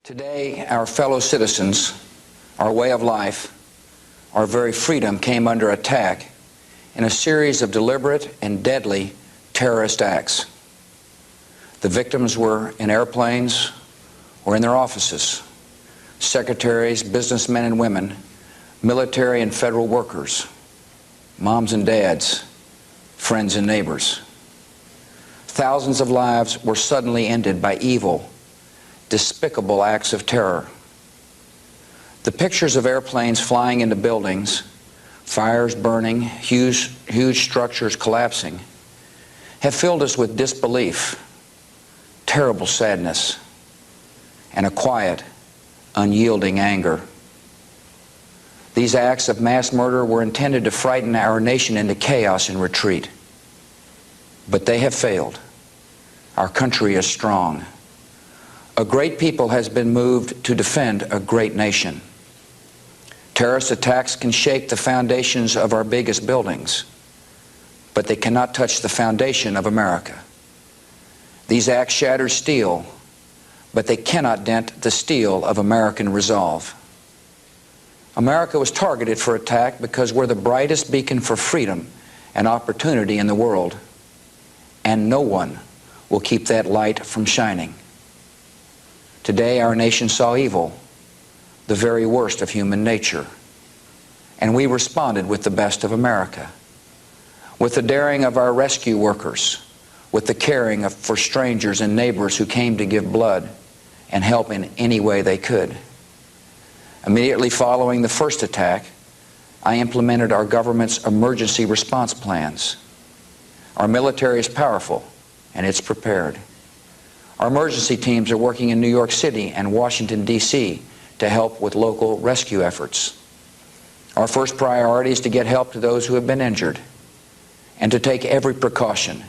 Today, our fellow citizens, our way of life, our very freedom came under attack in a series of deliberate and deadly terrorist acts. The victims were in airplanes or in their offices, secretaries, businessmen and women, military and federal workers, moms and dads, friends and neighbors. Thousands of lives were suddenly ended by evil, despicable acts of terror. The pictures of airplanes flying into buildings, fires burning, huge structures collapsing, have filled us with disbelief, terrible sadness, and a quiet, unyielding anger. These acts of mass murder were intended to frighten our nation into chaos and retreat. But they have failed. Our country is strong. A great people has been moved to defend a great nation. Terrorist attacks can shake the foundations of our biggest buildings, but they cannot touch the foundation of America. These acts shatter steel, but they cannot dent the steel of American resolve. America was targeted for attack because we're the brightest beacon for freedom and opportunity in the world, and no one will keep that light from shining. Today, our nation saw evil, the very worst of human nature, and we responded with the best of America, with the daring of our rescue workers, with the caring for strangers and neighbors who came to give blood and help in any way they could. Immediately following the first attack, I implemented our government's emergency response plans. Our military is powerful, and it's prepared. Our emergency teams are working in New York City and Washington, D.C. to help with local rescue efforts. Our first priority is to get help to those who have been injured and to take every precaution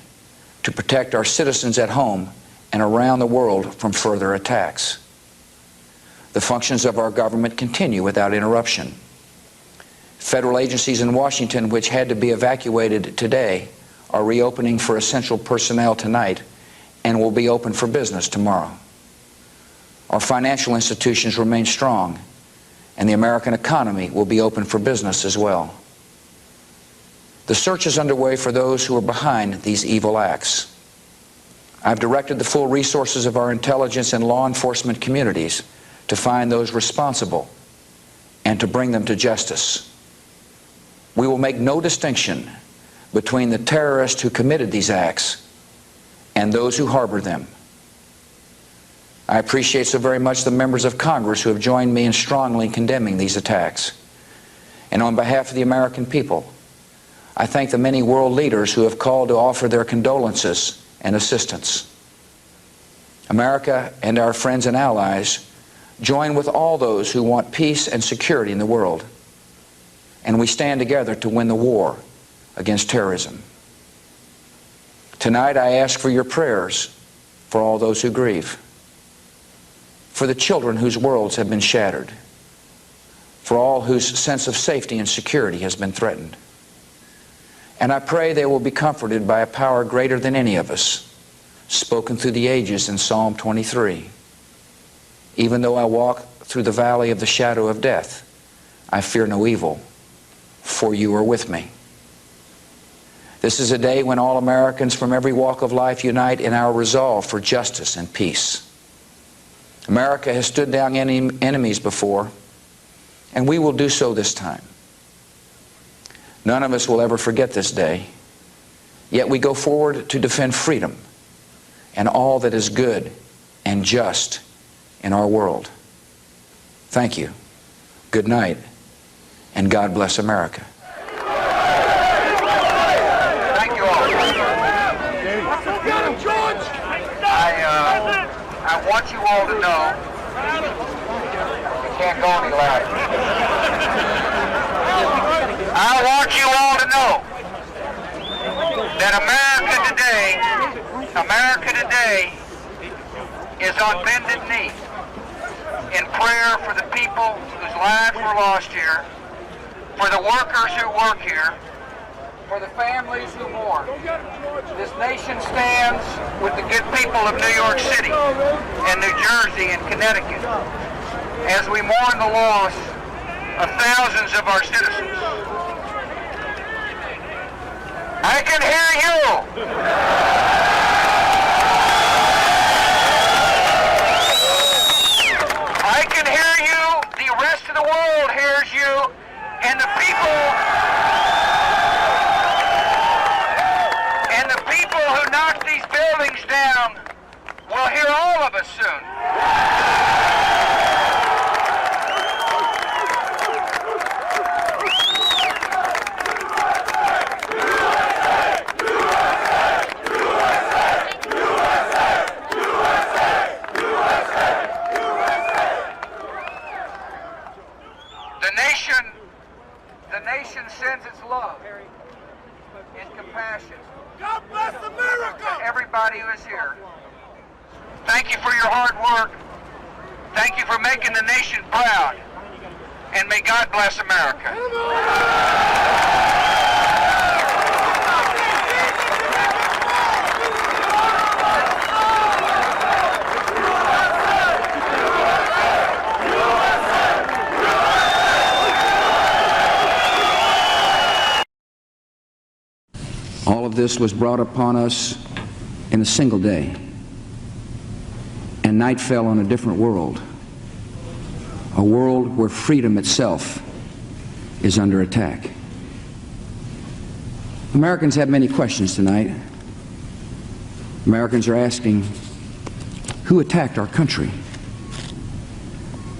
to protect our citizens at home and around the world from further attacks. The functions of our government continue without interruption. Federal agencies in Washington, which had to be evacuated today, are reopening for essential personnel tonight and will be open for business tomorrow. Our financial institutions remain strong, and the American economy will be open for business as well. The search is underway for those who are behind these evil acts. I've directed the full resources of our intelligence and law enforcement communities to find those responsible and to bring them to justice. We will make no distinction between the terrorists who committed these acts and those who harbor them. I appreciate so very much the members of Congress who have joined me in strongly condemning these attacks. And on behalf of the American people, I thank the many world leaders who have called to offer their condolences and assistance. America and our friends and allies join with all those who want peace and security in the world, and we stand together to win the war against terrorism. Tonight I ask for your prayers for all those who grieve, for the children whose worlds have been shattered, for all whose sense of safety and security has been threatened. And I pray they will be comforted by a power greater than any of us, spoken through the ages in Psalm 23. Even though I walk through the valley of the shadow of death, I fear no evil, for you are with me. This is a day when all Americans from every walk of life unite in our resolve for justice and peace. America has stood down enemies before, and we will do so this time. None of us will ever forget this day, yet we go forward to defend freedom and all that is good and just in our world. Thank you. Good night, and God bless America. I want you all to know, you can't go any louder. I want you all to know that America today is on bended knee in prayer for the people whose lives were lost here, for the workers who work here, for the families who mourn. This nation stands with the good people of New York City and New Jersey and Connecticut as we mourn the loss of thousands of our citizens. I can hear you. I can hear you. The rest of the world hears you. And the people who knock these buildings down will hear all of us soon. The nation sends its love and compassion. God bless America! To everybody who is here. Thank you for your hard work. Thank you for making the nation proud. And may God bless America. All of this was brought upon us in a single day, and night fell on a different world, a world where freedom itself is under attack. Americans have many questions tonight. Americans are asking, who attacked our country?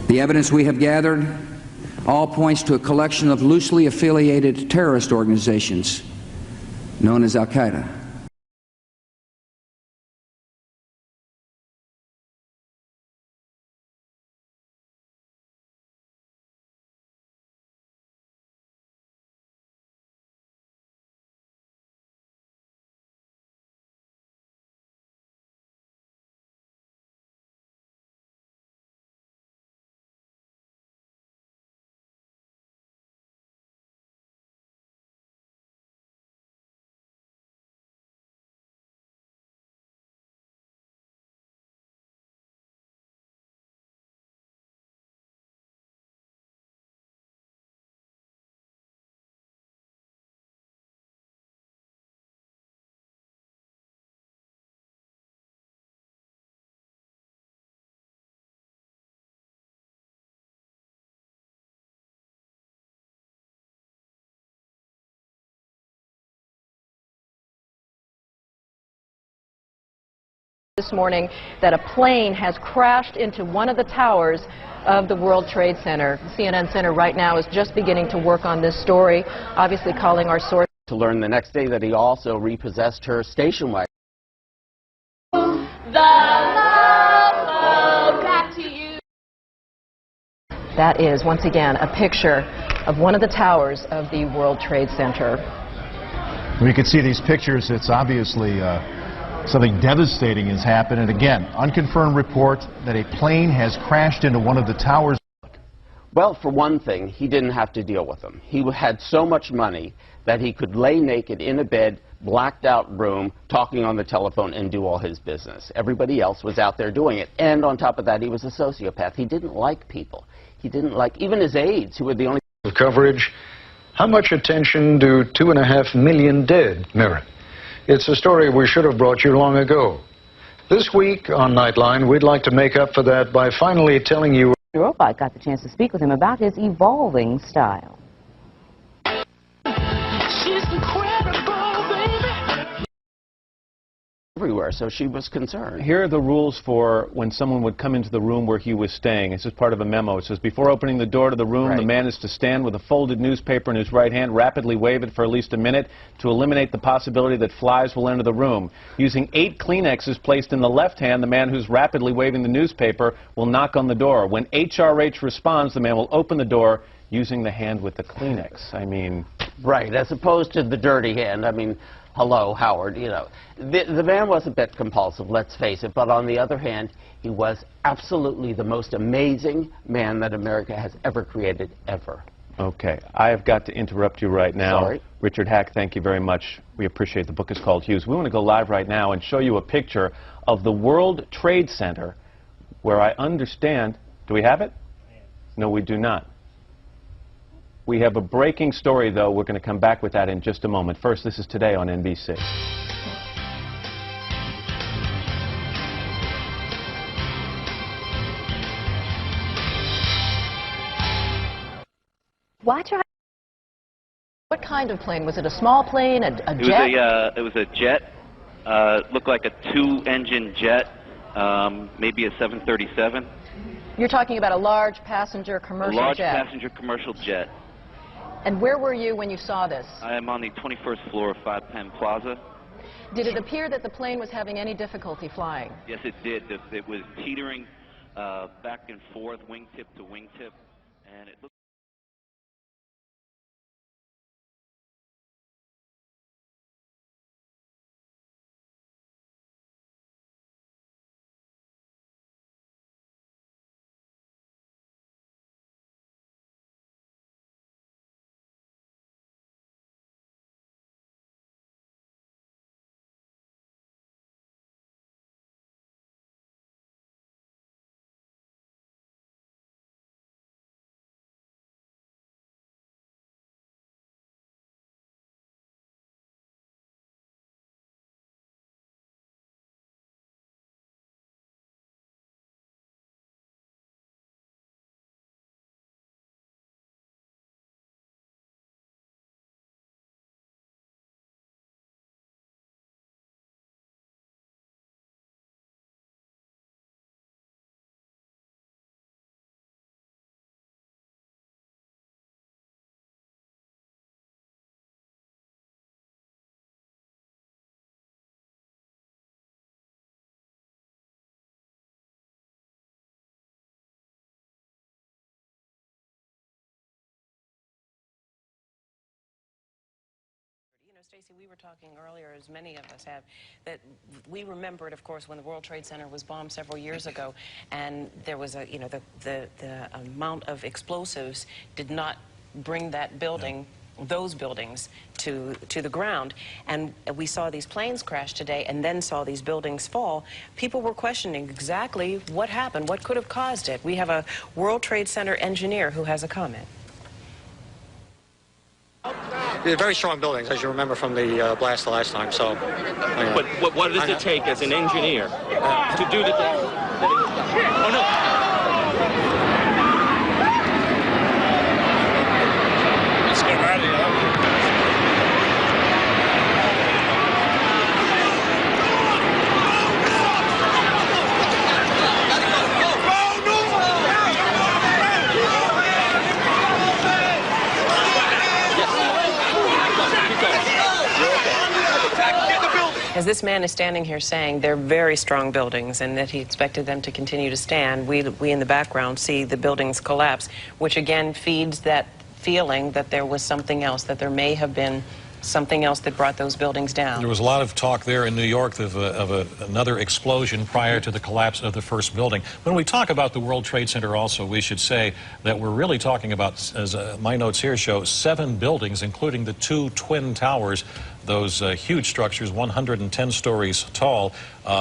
The evidence we have gathered all points to a collection of loosely affiliated terrorist organizations known as Al-Qaeda. This morning that a plane has crashed into one of the towers of the World Trade Center. CNN Center right now is just beginning to work on this story, obviously calling our source. To learn the next day that he also repossessed her station wagon. That is, once again, a picture of one of the towers of the World Trade Center. When you can see these pictures, it's obviously something devastating has happened. And again, unconfirmed report that a plane has crashed into one of the towers. Well, for one thing, he didn't have to deal with them. He had so much money that he could lay naked in a bed, blacked out room, talking on the telephone and do all his business. Everybody else was out there doing it. And on top of that, he was a sociopath. He didn't like people. He didn't like even his aides, who were the only coverage. How much attention do 2.5 million dead merit? It's a story we should have brought you long ago. This week on Nightline, we'd like to make up for that by finally telling you. The robot got the chance to speak with him about his evolving style. She's incredible, baby. everywhere, so she was concerned. Here are the rules for when someone would come into the room where he was staying. This is part of a memo. It says, before opening the door to the room, Right. the man is to stand with a folded newspaper in his right hand, rapidly wave it for at least a minute to eliminate the possibility that flies will enter the room. Using 8 Kleenexes placed in the left hand, the man who's rapidly waving the newspaper will knock on the door. When HRH responds, the man will open the door using the hand with the Kleenex. I mean... Right, as opposed to the dirty hand. I mean, hello, Howard, you know. The man was a bit compulsive, let's face it, but on the other hand, he was absolutely the most amazing man that America has ever created, ever. Okay, I have got to interrupt you right now. Sorry. Richard Hack, thank you very much. We appreciate the book is called Hughes. We want to go live right now and show you a picture of the World Trade Center where I understand, do we have it? No, we do not. We have a breaking story, though. We're going to come back with that in just a moment. First, this is Today on NBC. Watch out. What kind of plane? Was it a small plane, a jet? It was a jet. Looked like a two-engine jet, maybe a 737. You're talking about a large passenger commercial jet. A large passenger commercial jet. And where were you when you saw this? I am on the 21st floor of 5 Penn Plaza. Did it appear that the plane was having any difficulty flying? Yes, it did. It was teetering back and forth, wingtip to wingtip, and it looked... Stacey, we were talking earlier, as many of us have, that we remembered, of course, when the World Trade Center was bombed several years ago, and there was a, the amount of explosives did not bring that building, those buildings, to the ground. And we saw these planes crash today, and then saw these buildings fall. People were questioning exactly what happened, what could have caused it. We have a World Trade Center engineer who has a comment. They're very strong buildings, as you remember from the blast the last time. So, but what does it take as an engineer to do the? Oh no! Let's get out of here. As this man is standing here saying they're very strong buildings and that he expected them to continue to stand, we in the background see the buildings collapse, which again feeds that feeling that there was something else, that there may have been something else that brought those buildings down. There was a lot of talk there in New York of another explosion prior to the collapse of the first building. When we talk about the World Trade Center also, we should say that we're really talking about, as my notes here show, 7 buildings, including the 2 twin towers, those huge structures, 110 stories tall.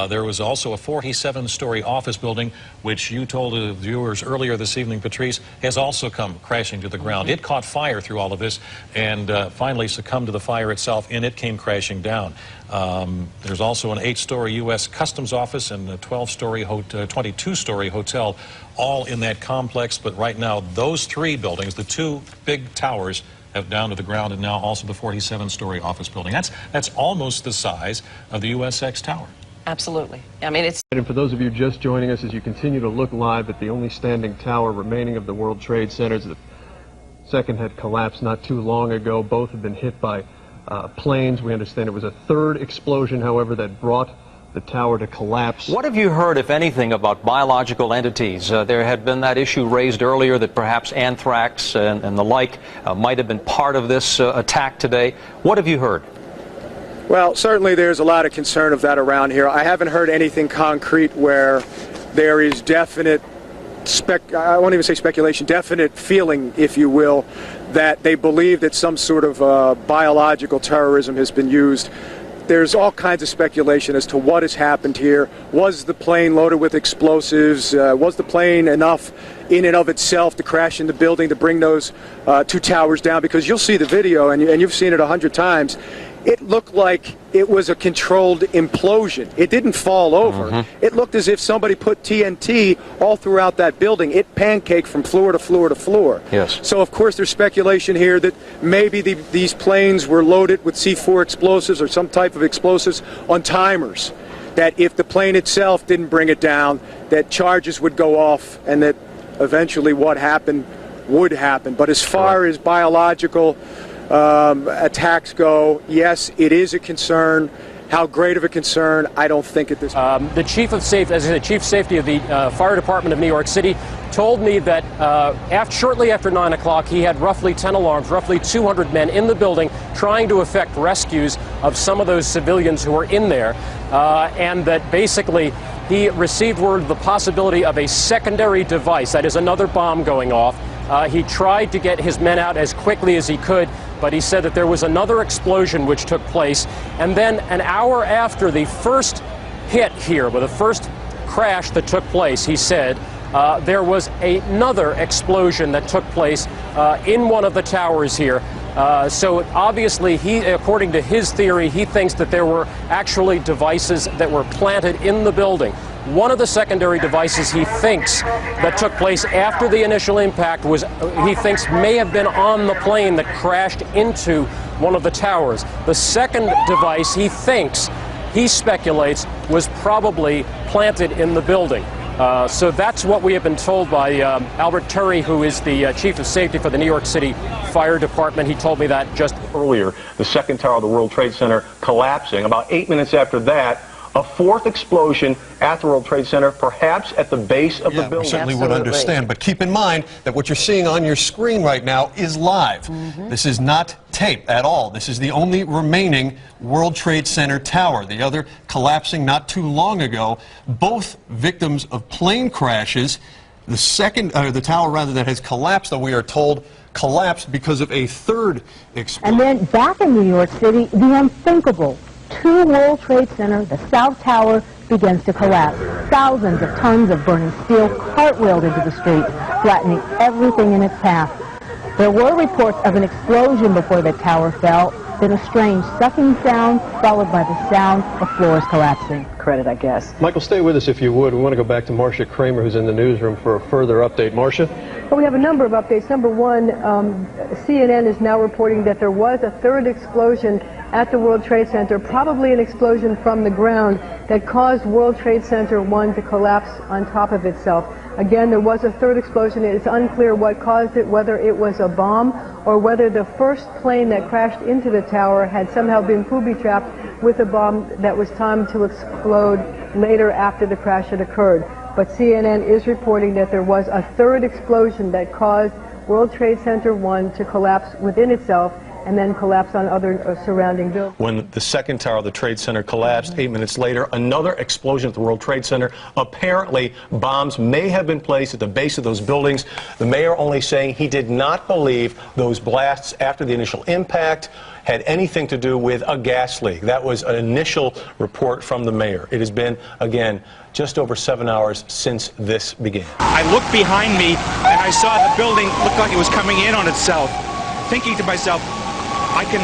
There was also a 47-story office building, which you told the viewers earlier this evening, Patrice, has also come crashing to the ground. It caught fire through all of this and finally succumbed to the fire itself, and it came crashing down. There's also an 8-story U.S. Customs office and a 22-story hotel, all in that complex. But right now, those 3 buildings, the 2 big towers, have down to the ground, and now also the 47-story office building. That's almost the size of the USX Tower. Absolutely. I mean, it's... And for those of you just joining us, as you continue to look live at the only standing tower remaining of the World Trade Centers, the second had collapsed not too long ago. Both have been hit by planes. We understand it was a 3rd explosion, however, that brought the tower to collapse. What have you heard, if anything, about biological entities? There had been that issue raised earlier that perhaps anthrax and the like might have been part of this attack today. What have you heard? Well, certainly there's a lot of concern of that around here. I haven't heard anything concrete where there is definite I won't even say speculation, definite feeling, if you will, that they believe that some sort of biological terrorism has been used. There's all kinds of speculation as to what has happened here. Was the plane loaded with explosives? Was the plane enough in and of itself to crash in the building to bring those 2 towers down? Because you'll see the video, and you've seen it 100 times. It looked like it was a controlled implosion. It didn't fall over. It looked as if somebody put TNT all throughout that building. It pancaked from floor to floor to floor. Yes. So, of course, there's speculation here that maybe these planes were loaded with C4 explosives or some type of explosives on timers. That if the plane itself didn't bring it down, that charges would go off and that eventually what happened would happen. But as far as biological attacks go, yes, it is a concern. How great of a concern, I don't think at this point. The chief of safety of the fire department of New York City told me that shortly after 9 o'clock he had roughly 10 alarms, roughly 200 men in the building trying to effect rescues of some of those civilians who were in there, and that basically he received word of the possibility of a secondary device, that is another bomb going off. He tried to get his men out as quickly as he could, but he said that there was another explosion which took place. And then an hour after the first hit here, with the first crash that took place, he said, there was another explosion that took place in one of the towers here. So obviously, according to his theory, he thinks that there were actually devices that were planted in the building. One of the secondary devices he thinks that took place after the initial impact he thinks may have been on the plane that crashed into one of the towers. The second device he speculates, was probably planted in the building. So that's what we have been told by Albert Turry, who is the chief of safety for the New York City Fire Department. He told me that just earlier. The second tower of the World Trade Center collapsing. About 8 minutes after that, a fourth explosion at the World Trade Center, perhaps at the base of the building. We certainly would understand, but keep in mind that what you're seeing on your screen right now is live. This is not tape at all. This is the only remaining World Trade Center tower. The other collapsing not too long ago. Both victims of plane crashes. The tower rather that has collapsed, though we are told, collapsed because of a third explosion. And then back in New York City, the unthinkable. 2 World Trade Center, the South Tower, begins to collapse. Thousands of tons of burning steel cartwheeled into the street, flattening everything in its path. There were reports of an explosion before the tower fell, then a strange sucking sound, followed by the sound of floors collapsing. Credit, I guess. Michael, stay with us if you would. We want to go back to Marcia Kramer, who's in the newsroom, for a further update. Marcia? Well, we have a number of updates. Number one, CNN is now reporting that there was a third explosion at the World Trade Center, probably an explosion from the ground that caused World Trade Center 1 to collapse on top of itself. Again, there was a third explosion. It's unclear what caused it, whether it was a bomb or whether the first plane that crashed into the tower had somehow been booby-trapped with a bomb that was timed to explode later after the crash had occurred. But CNN is reporting that there was a third explosion that caused World Trade Center 1 to collapse within itself and then collapse on other surrounding buildings. When the second tower of the Trade Center collapsed, 8 minutes later, another explosion at the World Trade Center. Apparently, bombs may have been placed at the base of those buildings. The mayor only saying he did not believe those blasts after the initial impact had anything to do with a gas leak. That was an initial report from the mayor. It has been, again, just over 7 hours since this began. I looked behind me and I saw the building look like it was coming in on itself, thinking to myself, I can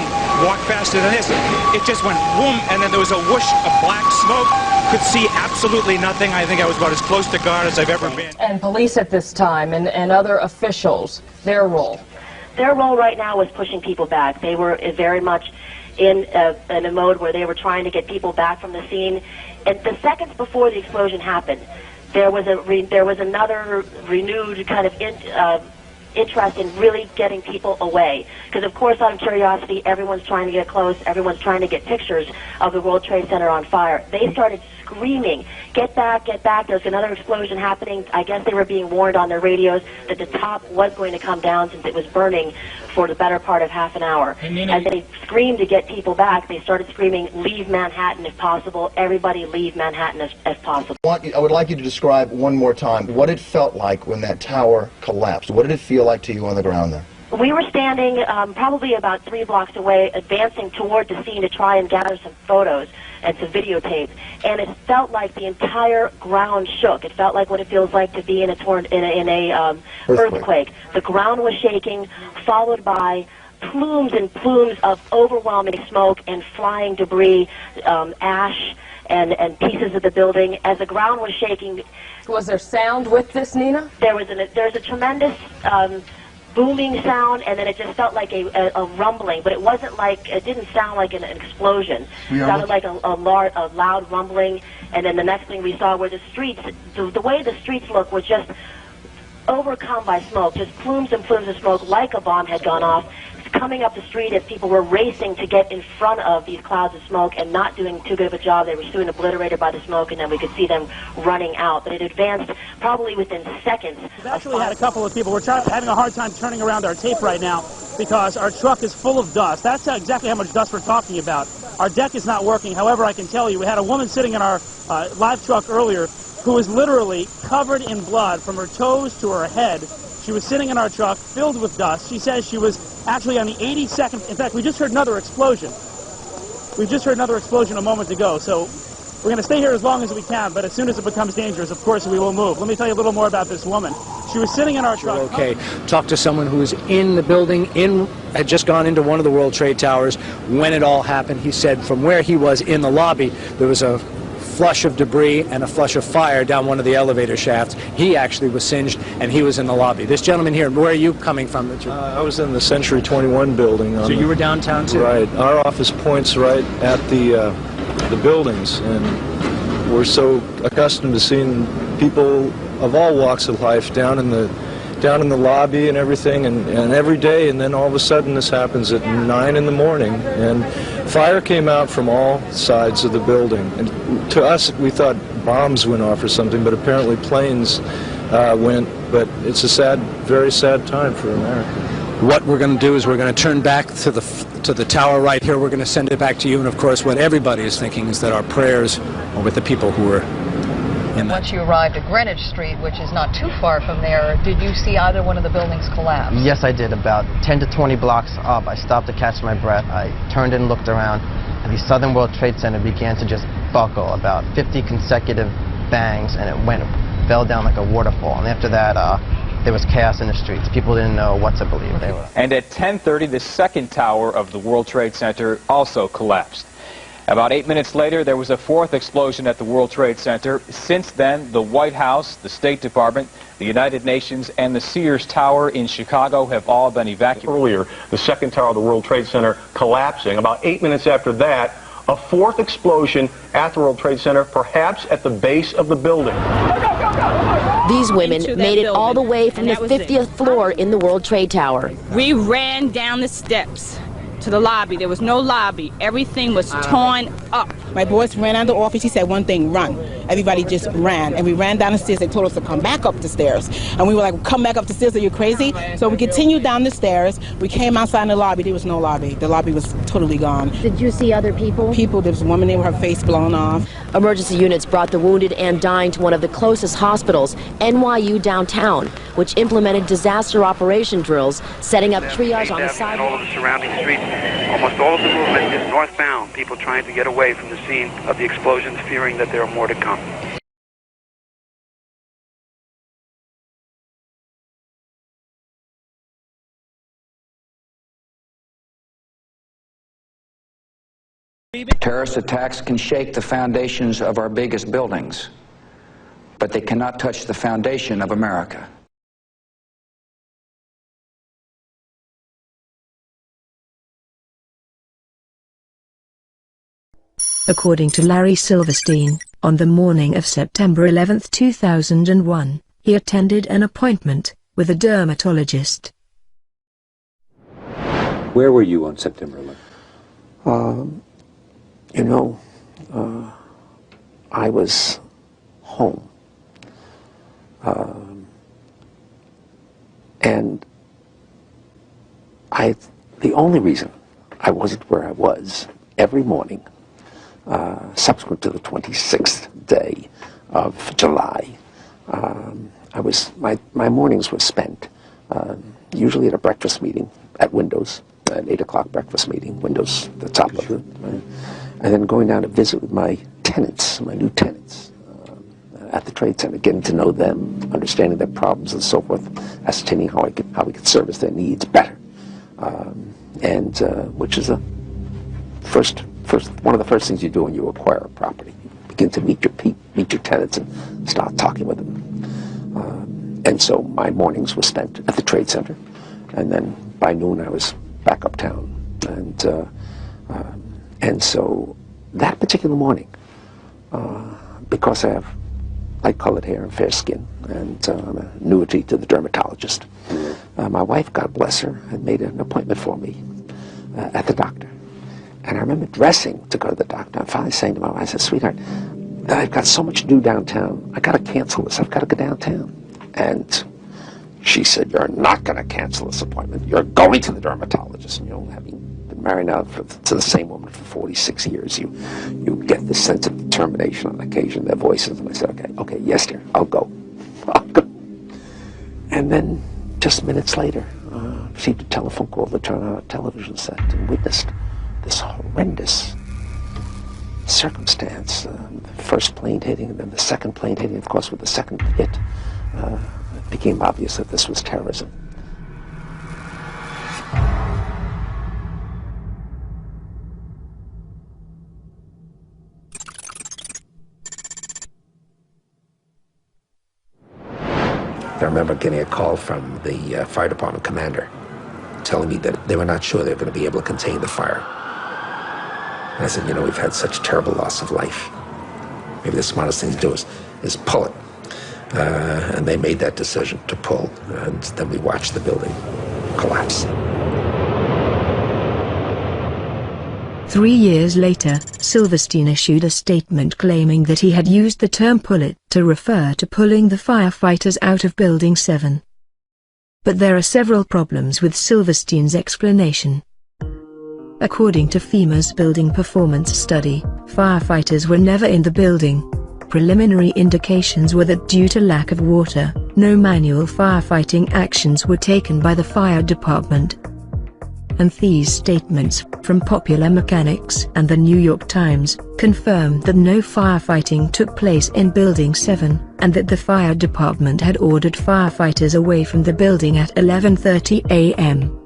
walk faster than this. It just went boom, and then there was a whoosh of black smoke. Could see absolutely nothing. I think I was about as close to God as I've ever been. And police at this time and other officials, their role? Their role right now was pushing people back. They were very much in a mode where they were trying to get people back from the scene. And the seconds before the explosion happened, there was another renewed kind of interest in really getting people away. Because, of course, out of curiosity, everyone's trying to get close. Everyone's trying to get pictures of the World Trade Center on fire. They started screaming, get back, there's another explosion happening. I guess they were being warned on their radios that the top was going to come down since it was burning for the better part of half an hour. As they screamed to get people back, they started screaming, leave Manhattan if possible, everybody leave Manhattan if possible. I would like you to describe one more time what it felt like when that tower collapsed. What did it feel like to you on the ground there? We were standing probably about 3 blocks away, advancing toward the scene to try and gather some photos and some videotape, and it felt like the entire ground shook. It felt like what it feels like to be in a earthquake. The ground was shaking, followed by plumes and plumes of overwhelming smoke and flying debris, ash and pieces of the building. As the ground was shaking, Was there sound with this, Nina? there's a tremendous booming sound, and then it just felt like a rumbling, but it didn't sound like an explosion. It sounded like a loud rumbling, and then the next thing we saw were the streets. The way the streets looked was just overcome by smoke, just plumes and plumes of smoke, like a bomb had gone off, coming up the street as people were racing to get in front of these clouds of smoke and not doing too good of a job. They were soon obliterated by the smoke, and then we could see them running out. But it advanced probably within seconds. We've actually had a couple of people. We're having a hard time turning around our tape right now because our truck is full of dust. That's exactly how much dust we're talking about. Our deck is not working. However, I can tell you, we had a woman sitting in our live truck earlier who was literally covered in blood from her toes to her head. She was sitting in our truck filled with dust. She says she was actually on the 82nd. In fact, we just heard another explosion. We just heard another explosion a moment ago. So we're going to stay here as long as we can, but as soon as it becomes dangerous, of course, we will move. Let me tell you a little more about this woman. She was sitting in our truck. Okay. Talked to someone who was in the building, had just gone into one of the World Trade Towers when it all happened. He said from where he was in the lobby, there was a flush of debris and a flush of fire down one of the elevator shafts. He actually was singed, and he was in the lobby. This gentleman here, where are you coming from? I was in the Century 21 building. So you were downtown too? Right. Our office points right at the buildings, and we're so accustomed to seeing people of all walks of life down in the lobby and everything, and every day, and then all of a sudden this happens at 9 in the morning, and fire came out from all sides of the building. And to us, we thought bombs went off or something, but apparently planes went. But it's a sad, very sad time for America. What we're going to do is we're going to turn back to the tower right here. We're going to send it back to you, and of course what everybody is thinking is that our prayers are with the people who are in that. Once you arrived at Greenwich Street, which is not too far from there, did you see either one of the buildings collapse? Yes, I did. About 10 to 20 blocks up, I stopped to catch my breath. I turned and looked around, and the Southern World Trade Center began to just buckle. About 50 consecutive bangs, and it fell down like a waterfall. And after that, there was chaos in the streets. People didn't know what to believe. And at 10:30, the second tower of the World Trade Center also collapsed. About 8 minutes later, there was a fourth explosion at the World Trade Center. Since then, the White House, the State Department, the United Nations, and the Sears Tower in Chicago have all been evacuated. Earlier, the second tower of the World Trade Center collapsing. About 8 minutes after that, a fourth explosion at the World Trade Center, perhaps at the base of the building. These women made it all the way from the 50th floor in the World Trade Tower. We ran down the steps to the lobby. There was no lobby. Everything was torn up. My boss ran out of the office. He said one thing, run. Everybody just ran. And we ran down the stairs. They told us to come back up the stairs. And we were like, come back up the stairs, are you crazy? So we continued down the stairs. We came outside in the lobby. There was no lobby. The lobby was totally gone. Did you see other people? People. There was a woman there with her face blown off. Emergency units brought the wounded and dying to one of the closest hospitals, NYU downtown, which implemented disaster operation drills, setting up triage on the sidewalk. All of the surrounding streets, almost all of the movement is northbound, people trying to get away from the scene of the explosions, fearing that there are more to come. Terrorist attacks can shake the foundations of our biggest buildings, but they cannot touch the foundation of America. According to Larry Silverstein, on the morning of September 11, 2001, he attended an appointment with a dermatologist. Where were you on September 11th? I was home. And the only reason I wasn't where I was every morning subsequent to the 26th day of July, my mornings were spent usually at a breakfast meeting at Windows, an 8 o'clock breakfast meeting, Windows, the top of it, and then going down to visit with my tenants, my new tenants, at the Trade Center, getting to know them, understanding their problems and so forth, ascertaining how we could service their needs better, which is one of the first things you do when you acquire a property. You begin to meet your tenants and start talking with them. And so my mornings were spent at the Trade Center, and then by noon I was back uptown. And so that particular morning, because I have light-colored hair and fair skin, and I'm an annuity to the dermatologist, my wife, God bless her, had made an appointment for me at the doctor. And I remember dressing to go to the doctor. I'm finally saying to my wife, I said, sweetheart, I've got so much to do downtown. I got to cancel this. I've got to go downtown. And she said, you're not going to cancel this appointment. You're going to the dermatologist. And, you know, having been married now to the same woman for 46 years, you get this sense of determination on occasion, their voices. And I said, okay, yes, dear, I'll go. I'll go. And then just minutes later, received a telephone call to turn on a television set and witnessed this horrendous circumstance. The first plane hitting, and then the second plane hitting. Of course, with the second hit, it became obvious that this was terrorism. I remember getting a call from the fire department commander telling me that they were not sure they were going to be able to contain the fire. And I said, you know, we've had such terrible loss of life. Maybe the smartest thing to do is pull it. And they made that decision to pull, and then we watched the building collapse. 3 years later, Silverstein issued a statement claiming that he had used the term pull it to refer to pulling the firefighters out of Building 7. But there are several problems with Silverstein's explanation. According to FEMA's building performance study, firefighters were never in the building. Preliminary indications were that due to lack of water, no manual firefighting actions were taken by the fire department. And these statements, from Popular Mechanics and the New York Times, confirmed that no firefighting took place in Building 7, and that the fire department had ordered firefighters away from the building at 11:30 a.m.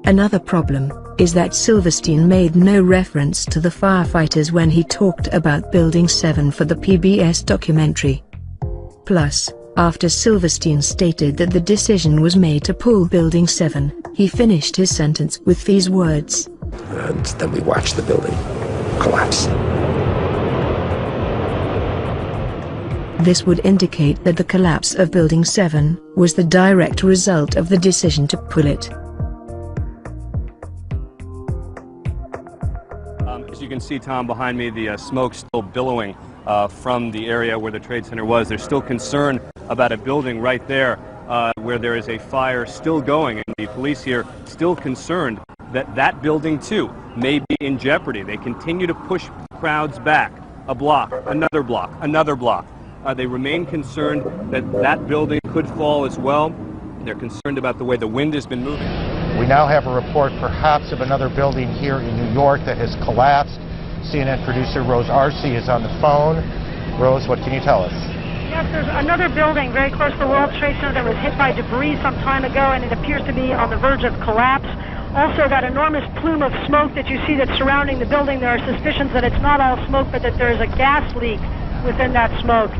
Another problem is that Silverstein made no reference to the firefighters when he talked about Building 7 for the PBS documentary. Plus, after Silverstein stated that the decision was made to pull Building 7, he finished his sentence with these words. And then we watched the building collapse. This would indicate that the collapse of Building 7 was the direct result of the decision to pull it. As you can see, Tom, behind me, the smoke still billowing from the area where the Trade Center was. There's still concern about a building right there where there is a fire still going, and the police here still concerned that that building too may be in jeopardy. They continue to push crowds back, a block, another block, another block. They remain concerned that that building could fall as well. They're concerned about the way the wind has been moving. We now have a report perhaps of another building here in New York that has collapsed. CNN producer Rose Arce is on the phone. Rose, what can you tell us? Yes, there's another building very close to the World Trade Center that was hit by debris some time ago, and it appears to be on the verge of collapse. Also, that enormous plume of smoke that you see that's surrounding the building, there are suspicions that it's not all smoke, but that there's a gas leak within that smoke.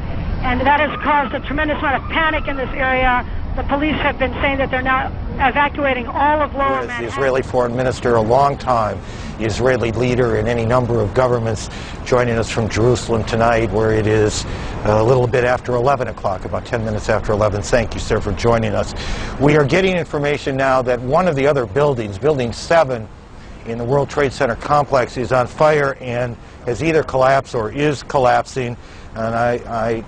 And that has caused a tremendous amount of panic in this area. The police have been saying that they're now evacuating all of Lower Manhattan. The Israeli foreign minister, a long time Israeli leader in any number of governments, joining us from Jerusalem tonight, where it is a little bit after 11 o'clock, about 10 minutes after 11. Thank you, sir, for joining us. We are getting information now that one of the other buildings, Building 7, in the World Trade Center complex is on fire and has either collapsed or is collapsing. And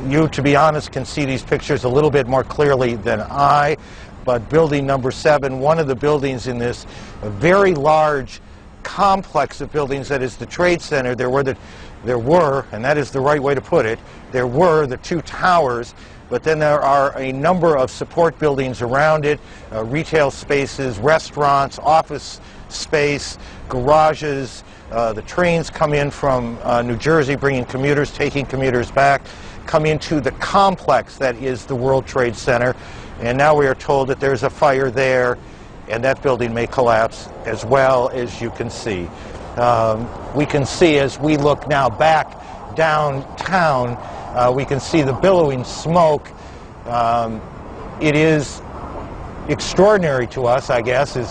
you, to be honest, can see these pictures a little bit more clearly than I. But building number 7, one of the buildings in this very large complex of buildings that is the Trade Center, there were, and that is the right way to put it, there were the 2 towers, but then there are a number of support buildings around it, retail spaces, restaurants, office space, garages. The trains come in from New Jersey, bringing commuters, taking commuters back, come into the complex that is the World Trade Center, and now we are told that there's a fire there, and that building may collapse as well, as you can see. We can see as we look now back downtown, we can see the billowing smoke. It is extraordinary to us, I guess, is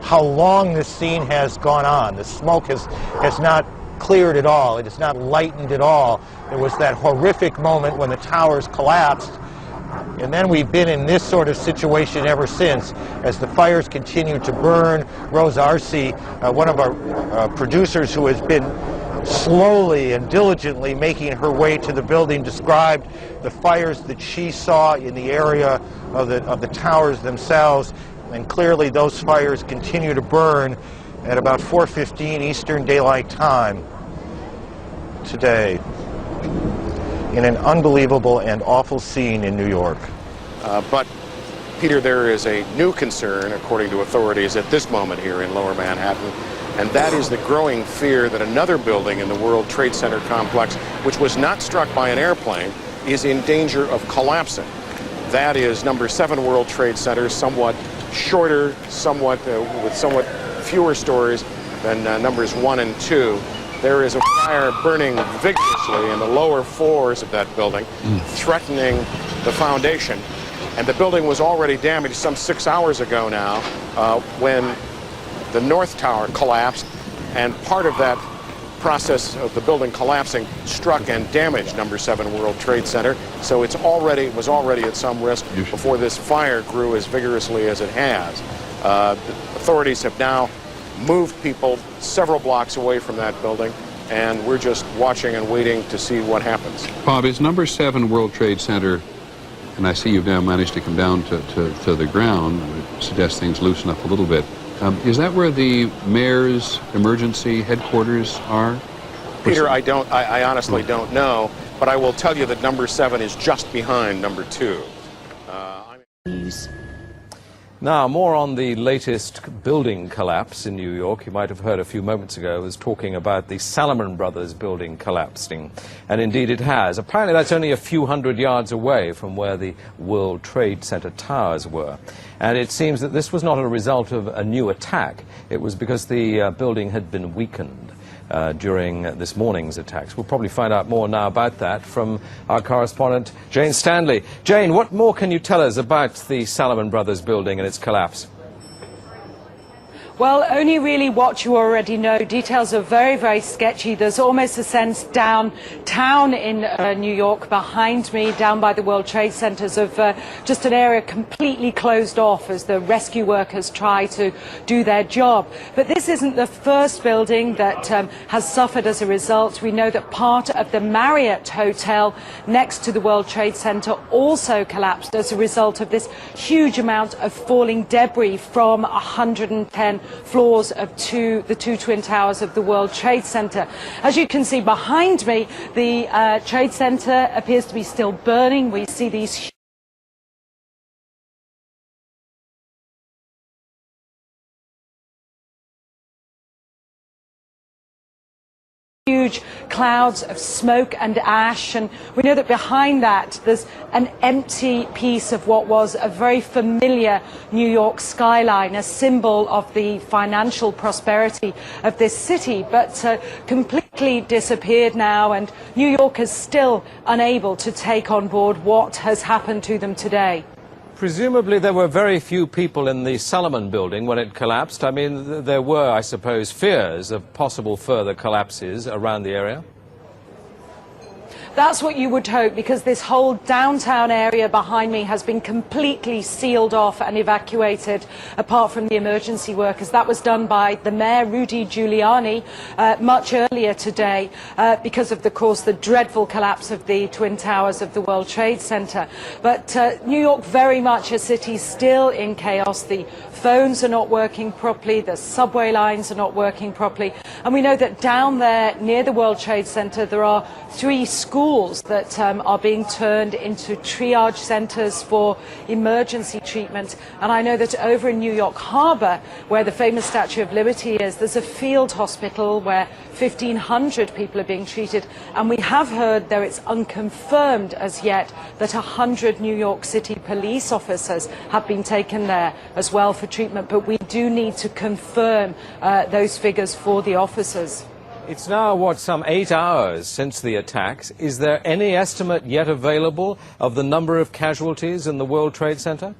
how long this scene has gone on. The smoke has not cleared at all. It has not lightened at all. There was that horrific moment when the towers collapsed, and then we've been in this sort of situation ever since as the fires continue to burn. Rose Arce, one of our producers who has been slowly and diligently making her way to the building, described the fires that she saw in the area of the towers themselves, and clearly those fires continue to burn at about 4:15 Eastern Daylight Time today in an unbelievable and awful scene in New York. But, Peter, there is a new concern, according to authorities at this moment here in Lower Manhattan, and that is the growing fear that another building in the World Trade Center complex, which was not struck by an airplane, is in danger of collapsing. That is number 7 World Trade Center, somewhat shorter, with somewhat fewer stories than numbers 1 and 2. There is a fire burning vigorously in the lower floors of that building, threatening the foundation. And the building was already damaged some 6 hours ago now when the North Tower collapsed, and part of that process of the building collapsing struck and damaged number 7 World Trade Center. So it was already at some risk before this fire grew as vigorously as it has. The authorities have now moved people several blocks away from that building, and we're just watching and waiting to see what happens. Bob, is number 7 World Trade Center, and I see you've now managed to come down to the ground, which suggests things loosen up a little bit. Is that where the mayor's emergency headquarters are? Peter, I honestly don't know, but I will tell you that number 7 is just behind number 2. Now, more on the latest building collapse in New York. You might have heard a few moments ago I was talking about the Salomon Brothers building collapsing. And indeed it has. Apparently that's only a few hundred yards away from where the World Trade Center towers were. And it seems that this was not a result of a new attack. It was because the building had been weakened during this morning's attacks. We'll probably find out more now about that from our correspondent, Jane Stanley. Jane, what more can you tell us about the Salomon Brothers building and its collapse? Well, only really what you already know. Details are very, very sketchy. There's almost a sense downtown in New York behind me, down by the World Trade Centers, of just an area completely closed off as the rescue workers try to do their job. But this isn't the first building that has suffered as a result. We know that part of the Marriott Hotel next to the World Trade Center also collapsed as a result of this huge amount of falling debris from 110 floors of the two twin towers of the World Trade Center. As you can see behind me, the Trade Center appears to be still burning. We see these huge clouds of smoke and ash, and we know that behind that there's an empty piece of what was a very familiar New York skyline, a symbol of the financial prosperity of this city, but completely disappeared now, and New York is still unable to take on board what has happened to them today. Presumably there were very few people in the Salomon building when it collapsed. I mean, there were, I suppose, fears of possible further collapses around the area. That's what you would hope, because this whole downtown area behind me has been completely sealed off and evacuated, apart from the emergency workers. That was done by the mayor, Rudy Giuliani, much earlier today because of, of course, the dreadful collapse of the Twin Towers of the World Trade Center. But New York, very much a city still in chaos. The phones are not working properly, the subway lines are not working properly, and we know that down there near the World Trade Center there are 3 schools that are being turned into triage centers for emergency treatment. And I know that over in New York Harbor, where the famous Statue of Liberty is, there's a field hospital where 1,500 people are being treated, and we have heard, though it's unconfirmed as yet, that 100 New York City police officers have been taken there as well for treatment, but we do need to confirm those figures for the officers. It's now, what, some 8 hours since the attacks. Is there any estimate yet available of the number of casualties in the World Trade Center?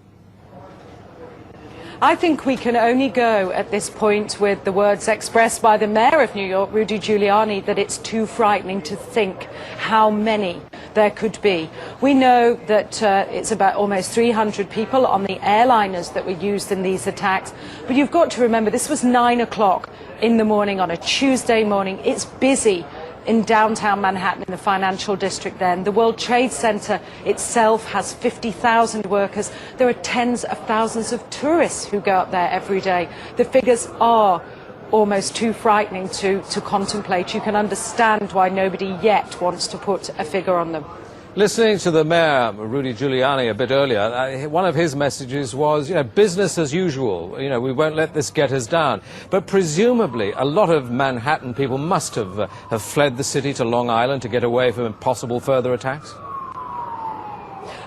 I think we can only go at this point with the words expressed by the mayor of New York, Rudy Giuliani, that it's too frightening to think how many there could be. We know that it's about almost 300 people on the airliners that were used in these attacks. But you've got to remember, this was 9 o'clock in the morning on a Tuesday morning. It's busy in downtown Manhattan, in the financial district then. The World Trade Center itself has 50,000 workers. There are tens of thousands of tourists who go up there every day. The figures are almost too frightening to contemplate. You can understand why nobody yet wants to put a figure on them. Listening to the mayor, Rudy Giuliani, a bit earlier, one of his messages was, business as usual. We won't let this get us down. But presumably, a lot of Manhattan people must have fled the city to Long Island to get away from possible further attacks?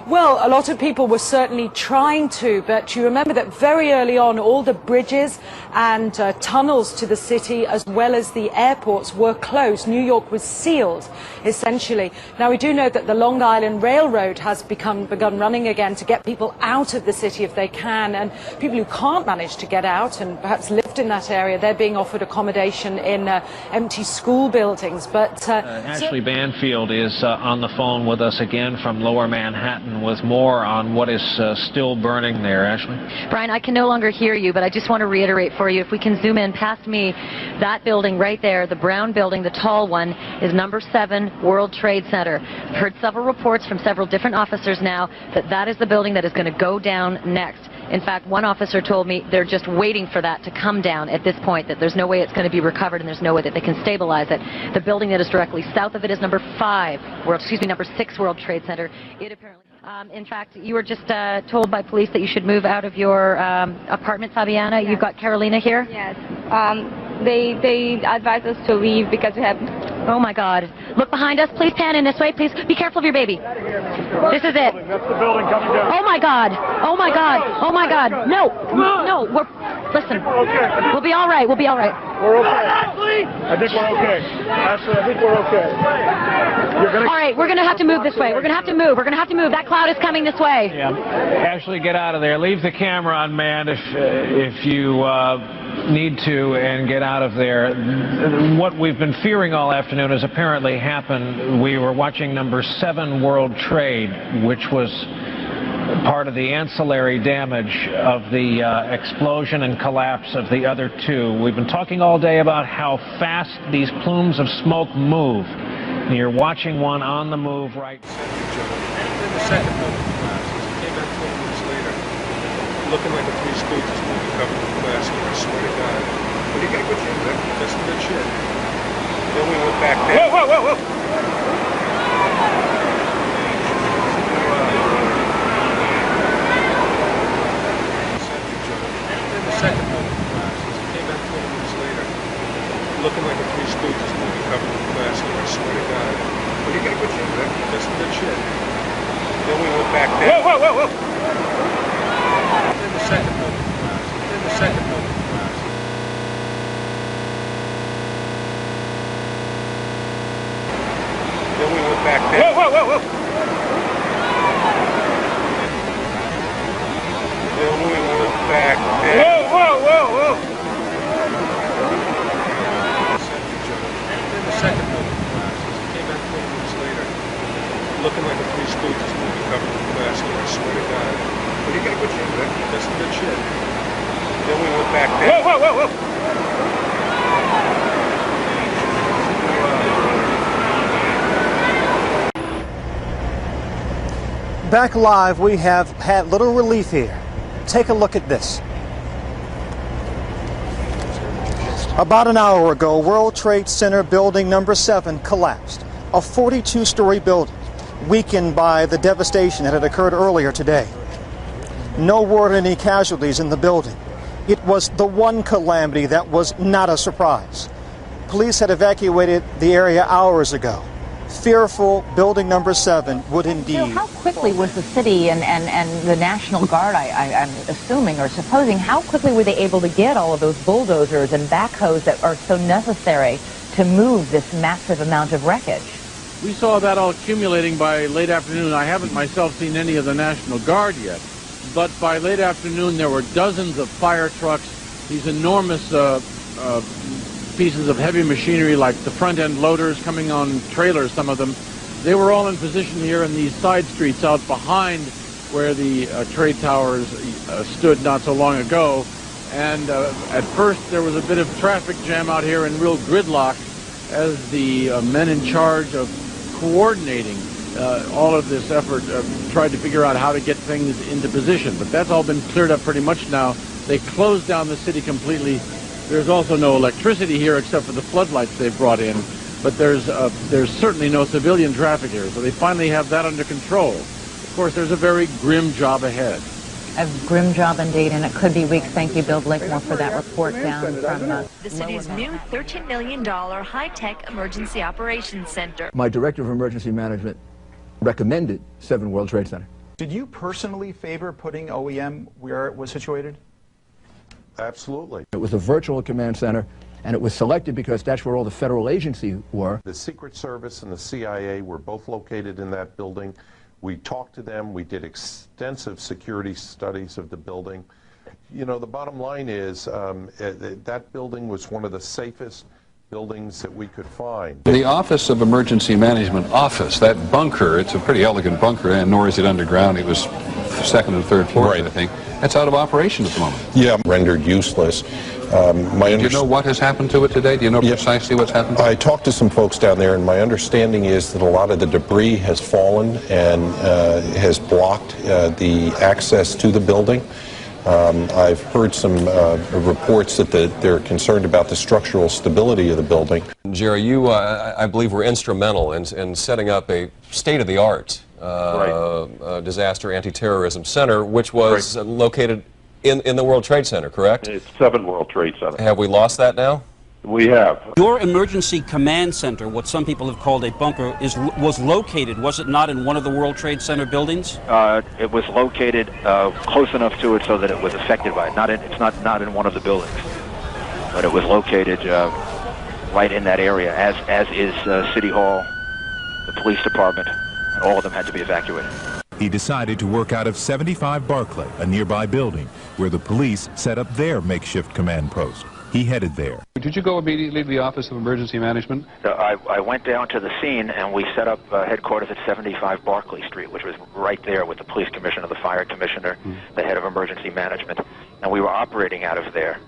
Well, a lot of people were certainly trying to, but you remember that very early on, all the bridges and tunnels to the city, as well as the airports, were closed. New York was sealed, essentially. Now, we do know that the Long Island Railroad has begun running again to get people out of the city if they can, and people who can't manage to get out and perhaps lived in that area, they're being offered accommodation in empty school buildings. But Ashley Banfield is on the phone with us again from Lower Manhattan with more on what is still burning there. Ashley? Brian, I can no longer hear you, but I just want to reiterate for you, if we can zoom in past me, that building right there, the brown building, the tall one, is number 7 World Trade Center. I've heard several reports from several different officers now that that is the building that is going to go down next. In fact, one officer told me they're just waiting for that to come down at this point, that there's no way it's going to be recovered and there's no way that they can stabilize it. The building that is directly south of it is number 6 World Trade Center. It apparently... in fact, you were just told by police that you should move out of your apartment, Fabiana. Yes. You've got Carolina here? Yes. They advised us to leave because we have... Oh, my God. Look behind us. Please pan in this way. Please be careful of your baby. This is it. That's the building coming down. Oh, my God. Oh, my God. Oh, my God. No. No. Listen. We'll be all right. We'll be all right. We're okay. Ashley! I think we're okay. Ashley, I think we're okay. All right. We're going to have to move this way. We're going to have to move. We're going to have to move. That cloud is coming this way. Yeah. Ashley, get out of there. Leave the camera on, man, if you need to, and get out of there. What we've been fearing all afternoon has apparently happened. We were watching number 7 World Trade, which was part of the ancillary damage of the explosion and collapse of the other 2. We've been talking all day about how fast these plumes of smoke move. And you're watching one on the move right. The second building collapsed. Came back 12 minutes later, looking like a Three Stooges movie covered in plastic. I swear to God. But he got good shit. That's some good shit. Then we went back there. Whoa, whoa, whoa, whoa! The second building collapsed. Came back 12 minutes later, looking like a Three Stooges movie covered in plastic. I swear to God. But he got good shit. That's some good shit. Then we went back there. Whoa, whoa, whoa, whoa! Then the second building collapsed. Then the second building collapsed. Then we went back there. Whoa, whoa, whoa, whoa! Then we went back there. Whoa, whoa, whoa, whoa! Then the second building collapsed. Came back 12 minutes later, Just some good shit. Then we went back there. Whoa, whoa, whoa, whoa! Back live, we have had little relief here. Take a look at this. About an hour ago, World Trade Center building number 7 collapsed. A 42-story building, weakened by the devastation that had occurred earlier today. No word of any casualties in the building. It was the one calamity that was not a surprise. Police had evacuated the area hours ago. Fearful building number 7 would indeed. So how quickly was the city and the National Guard, I'm assuming or supposing, how quickly were they able to get all of those bulldozers and backhoes that are so necessary to move this massive amount of wreckage? We saw that all accumulating by late afternoon. I haven't myself seen any of the National Guard yet, but by late afternoon there were dozens of fire trucks, these enormous pieces of heavy machinery like the front-end loaders coming on trailers, some of them. They were all in position here in these side streets out behind where the trade towers stood not so long ago. And at first there was a bit of traffic jam out here and real gridlock as the men in charge of coordinating all of this effort tried to figure out how to get things into position. But that's all been cleared up pretty much now. They closed down the city completely. There's also no electricity here except for the floodlights they've brought in, but there's certainly no civilian traffic here, so they finally have that under control. Of course, there's a very grim job ahead. A grim job indeed, and it could be weeks. Thank you, Bill Blakemore, for that report down from the city's new $13 million high-tech emergency operations center. My director of emergency management recommended 7 World Trade Center. Did you personally favor putting OEM where it was situated? Absolutely. It was a virtual command center, and it was selected because that's where all the federal agencies were. The Secret Service and the CIA were both located in that building. We talked to them. We did extensive security studies of the building. You know, the bottom line is that building was one of the safest buildings that we could find. The Office of Emergency Management office, that bunker, it's a pretty elegant bunker, and nor is it underground. It was second and third floors, right. I think. That's out of operation at the moment. Yeah, rendered useless. Do you know what has happened to it today? Do you know precisely what's happened to it? I talked to some folks down there, and my understanding is that a lot of the debris has fallen and has blocked the access to the building. I've heard some reports that they're concerned about the structural stability of the building. Jerry, you, I believe, were instrumental in setting up a state-of-the-art disaster anti-terrorism center, which was located in the World Trade Center, correct? It's 7 World Trade Center. Have we lost that now? We have. Your emergency command center, what some people have called a bunker, was located, was it not, in one of the World Trade Center buildings? It was located close enough to it so that it was affected by it. It's not in one of the buildings, but it was located right in that area, as is City Hall, the police department, and all of them had to be evacuated. He decided to work out of 75 Barclay, a nearby building, where the police set up their makeshift command post. He headed there. Did you go immediately to the Office of Emergency Management? I went down to the scene, and we set up headquarters at 75 Barclay Street, which was right there with the police commissioner, the fire commissioner, the head of emergency management. And we were operating out of there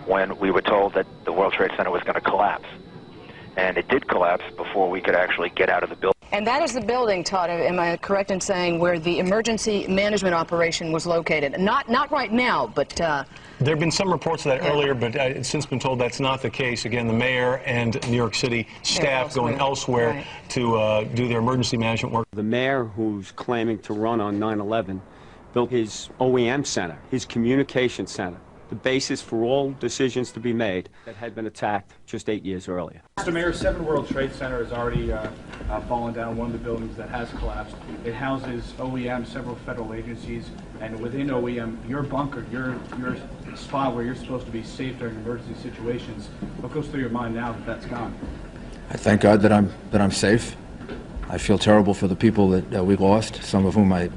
when we were told that the World Trade Center was going to collapse. And it did collapse before we could actually get out of the building. And that is the building, Todd, am I correct in saying, where the emergency management operation was located? Not right now, but... There have been some reports of that earlier, but it's since been told that's not the case. Again, the mayor and New York City staff going elsewhere to do their emergency management work. The mayor, who's claiming to run on 9/11, built his OEM center, his communication center, the basis for all decisions to be made that had been attacked just 8 years earlier. Mr. Mayor, 7 World Trade Center has already fallen down, one of the buildings that has collapsed. It houses OEM, several federal agencies, and within OEM, your bunker, your spot where you're supposed to be safe during emergency situations. What goes through your mind now that that's gone? I thank God that I'm safe. I feel terrible for the people that we lost, some of whom I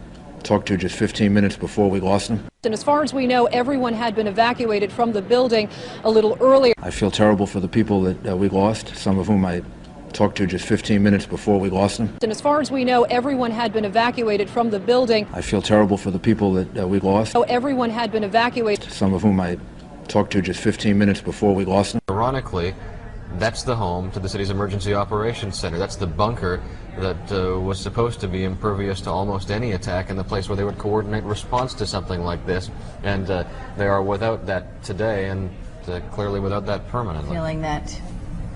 talked to just 15 minutes before we lost them. And as far as we know, everyone had been evacuated from the building a little earlier. I feel terrible for the people that we lost, some of whom I talked to just 15 minutes before we lost them. And as far as we know, everyone had been evacuated from the building. I feel terrible for the people that we lost. So everyone had been evacuated. Some of whom I talked to just 15 minutes before we lost them. Ironically, that's the home to the city's emergency operations center. That's the bunker that was supposed to be impervious to almost any attack, and the place where they would coordinate response to something like this. And they are without that today, and clearly without that permanently. Feeling that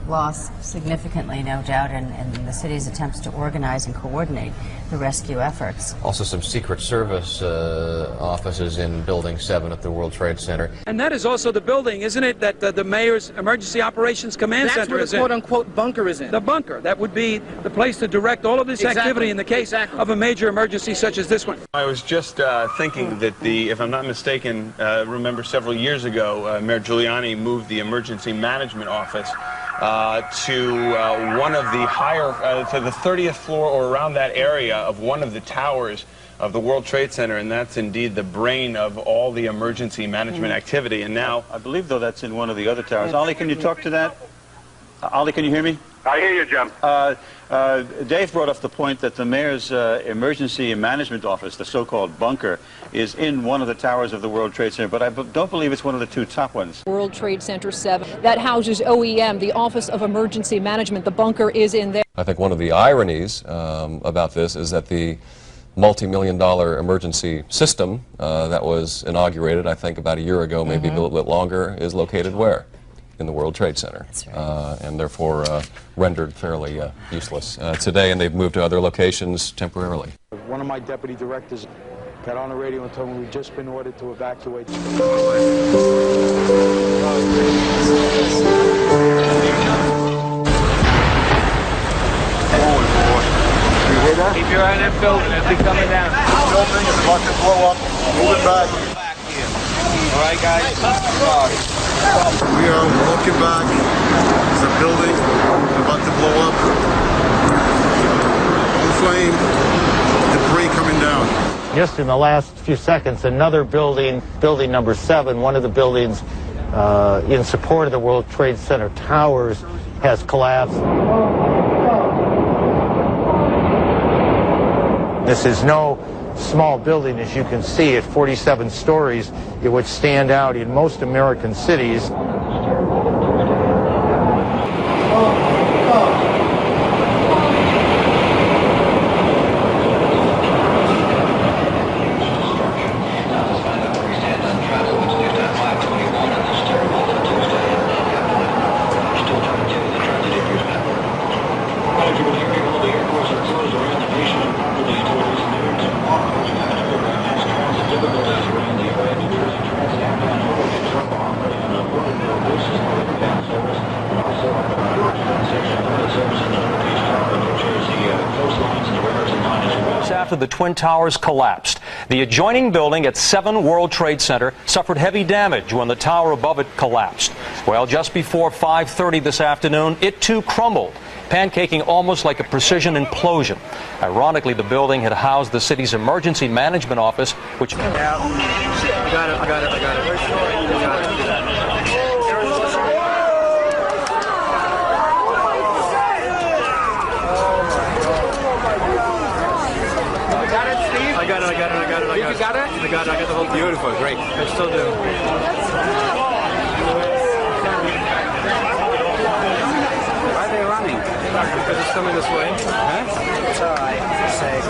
loss significantly, no doubt, and the city's attempts to organize and coordinate the rescue efforts. Also some Secret Service offices in Building 7 at the World Trade Center. And that is also the building, isn't it, that the mayor's Emergency Operations Command Center is in? That's where the quote-unquote bunker is in. The bunker. That would be the place to direct all of this activity in the case of a major emergency such as this one. I was just thinking that if I'm not mistaken, remember several years ago, Mayor Giuliani moved the Emergency Management Office to one of the higher, to the 30th floor or around that area of one of the towers of the World Trade Center, and that's indeed the brain of all the emergency management activity. And now, I believe, though, that's in one of the other towers. Ollie, can you talk to that? Ollie, can you hear me? I hear you, Jim. Dave brought up the point that the mayor's emergency management office, the so-called bunker, is in one of the towers of the World Trade Center, but I don't believe it's one of the two top ones. World Trade Center 7. That houses OEM, the Office of Emergency Management. The bunker is in there. I think one of the ironies about this is that the multi-million-dollar emergency system that was inaugurated, I think, about a year ago, maybe a little bit longer, is located where? In the World Trade Center, and therefore rendered fairly useless today, and they've moved to other locations temporarily. One of my deputy directors got on the radio and told me we've just been ordered to evacuate. Keep your eye on that building as we coming down. Building is about to blow up. Move it back. All right, guys. We are looking back. There's a building about to blow up. On flame. Debris coming down. Just in the last few seconds, another building, building number 7, one of the buildings in support of the World Trade Center towers, has collapsed. This is no small building, as you can see, at 47 stories. It would stand out in most American cities. After the Twin Towers collapsed, the adjoining building at 7 World Trade Center suffered heavy damage when the tower above it collapsed. Well, just before 5:30 this afternoon, it too crumbled, pancaking almost like a precision implosion. Ironically, the building had housed the city's emergency management office, which... I got it. I got it. I got the whole thing. Beautiful, great. I still do. Why are they running? Because it's coming this way. Huh? It's all right. It's safe.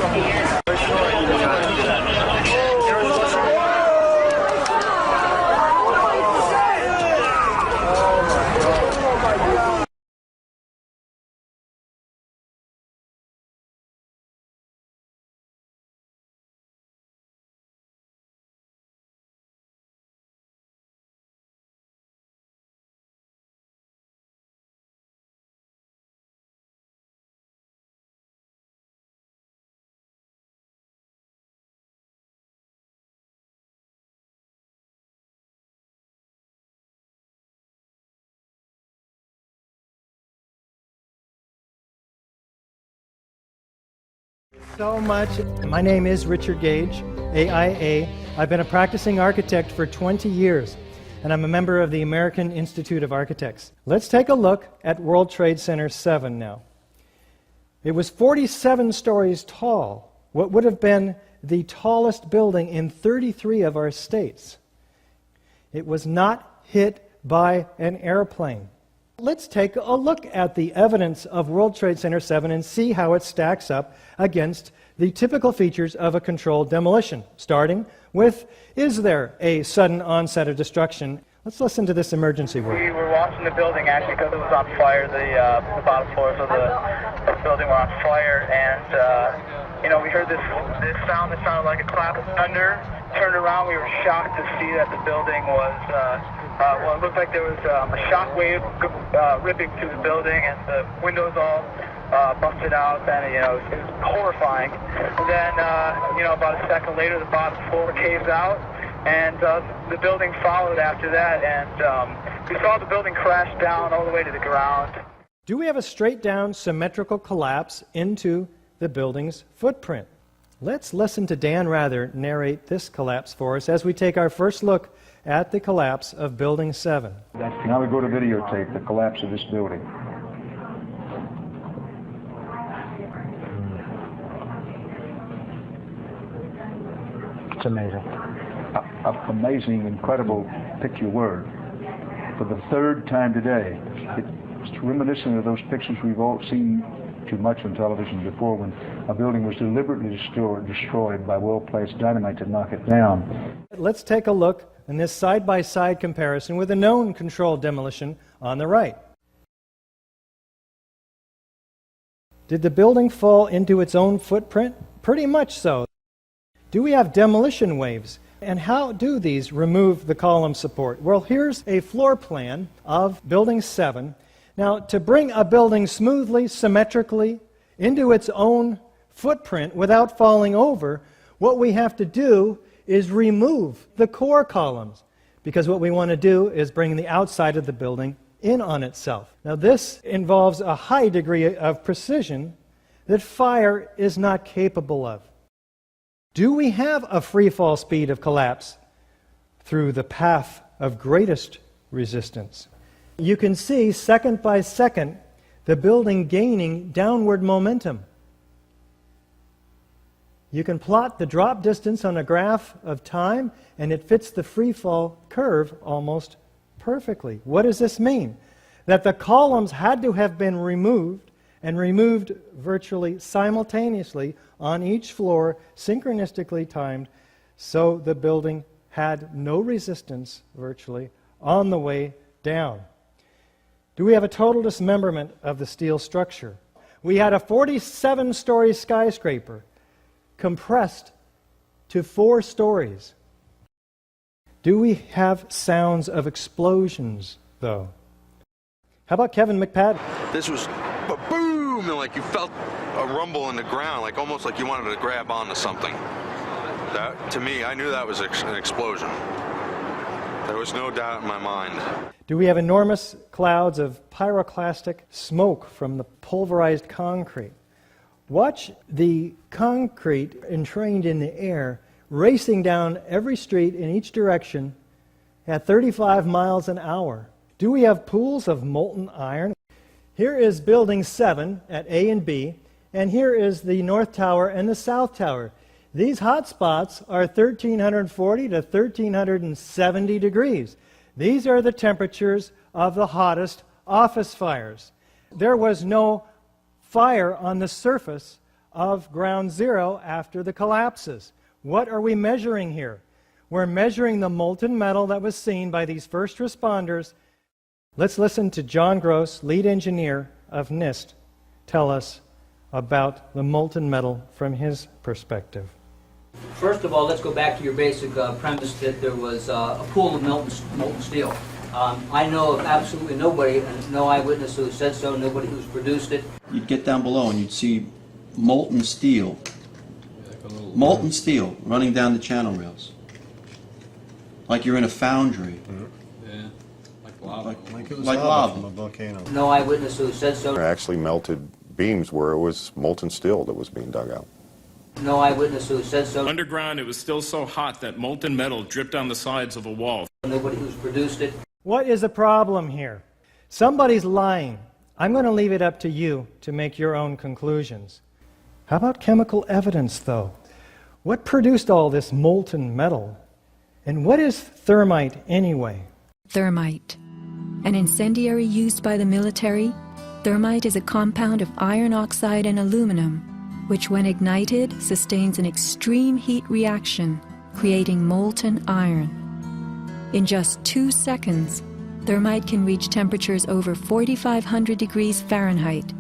So much. My name is Richard Gage, AIA. I've been a practicing architect for 20 years, and I'm a member of the American Institute of Architects. Let's take a look at World Trade Center 7 now. It was 47 stories tall, what would have been the tallest building in 33 of our states. It was not hit by an airplane. Let's take a look at the evidence of World Trade Center 7 and see how it stacks up against the typical features of a controlled demolition, starting with, is there a sudden onset of destruction? Let's listen to this emergency work. We were watching the building actually because it was on fire. The bottom floors of the building were on fire, and we heard this sound that sounded like a clap of thunder. Turned around, we were shocked to see that the building was, it looked like there was a shock wave ripping through the building, and the windows all busted out, and it was horrifying. And then, about a second later, the bottom floor caves out, and the building followed after that, and we saw the building crash down all the way to the ground. Do we have a straight-down symmetrical collapse into the building's footprint? Let's listen to Dan Rather narrate this collapse for us as we take our first look at the collapse of Building 7. Now we go to videotape the collapse of this building. It's amazing. Amazing, incredible, pick your word. For the third time today, it's reminiscent of those pictures we've all seen too much on television before, when a building was deliberately destroyed by well-placed dynamite to knock it down. Let's take a look in this side-by-side comparison with a known controlled demolition on the right. Did the building fall into its own footprint? Pretty much so. Do we have demolition waves? And how do these remove the column support? Well, here's a floor plan of Building 7. Now, to bring a building smoothly, symmetrically into its own footprint without falling over, what we have to do is remove the core columns, because what we want to do is bring the outside of the building in on itself. Now, this involves a high degree of precision that fire is not capable of. Do we have a free fall speed of collapse through the path of greatest resistance? You can see, second by second, the building gaining downward momentum. You can plot the drop distance on a graph of time, and it fits the free fall curve almost perfectly. What does this mean? That the columns had to have been removed, and removed virtually simultaneously on each floor, synchronistically timed, so the building had no resistance virtually on the way down. Do we have a total dismemberment of the steel structure? We had a 47-story skyscraper compressed to 4 stories. Do we have sounds of explosions, though? How about Kevin McPadden? This was a boom, and like you felt a rumble in the ground, like almost like you wanted to grab onto something. That, to me, I knew that was an explosion. There was no doubt in my mind. Do we have enormous clouds of pyroclastic smoke from the pulverized concrete? Watch the concrete entrained in the air racing down every street in each direction at 35 miles an hour. Do we have pools of molten iron? Here is Building 7 at A and B, and here is the North Tower and the South Tower. These hot spots are 1,340 to 1,370 degrees. These are the temperatures of the hottest office fires. There was no fire on the surface of Ground Zero after the collapses. What are we measuring here? We're measuring the molten metal that was seen by these first responders. Let's listen to John Gross, lead engineer of NIST, tell us about the molten metal from his perspective. First of all, let's go back to your basic premise that there was a pool of molten steel. I know of absolutely nobody, and no eyewitness who said so, nobody who's produced it. You'd get down below and you'd see molten steel running down the channel rails. Like you're in a foundry. Yeah, like lava. Like it was lava from a volcano. No eyewitness who said so. There actually melted beams where it was molten steel that was being dug out. No eyewitness who said so. Underground, it was still so hot that molten metal dripped down the sides of a wall. Nobody who's produced it. What is the problem here? Somebody's lying I'm going to leave it up to you to make your own conclusions. How about chemical evidence, though? What produced all this molten metal? And what is thermite anyway? Thermite. An incendiary used by the military, thermite is a compound of iron oxide and aluminum, which when ignited sustains an extreme heat reaction, creating molten iron. In just 2 seconds, thermite can reach temperatures over 4,500 degrees Fahrenheit,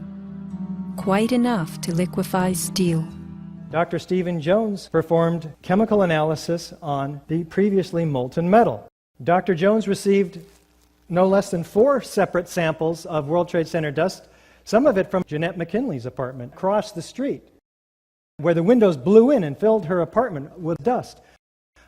quite enough to liquefy steel. Dr. Stephen Jones performed chemical analysis on the previously molten metal. Dr. Jones received no less than 4 separate samples of World Trade Center dust, some of it from Jeanette McKinley's apartment across the street, where the windows blew in and filled her apartment with dust.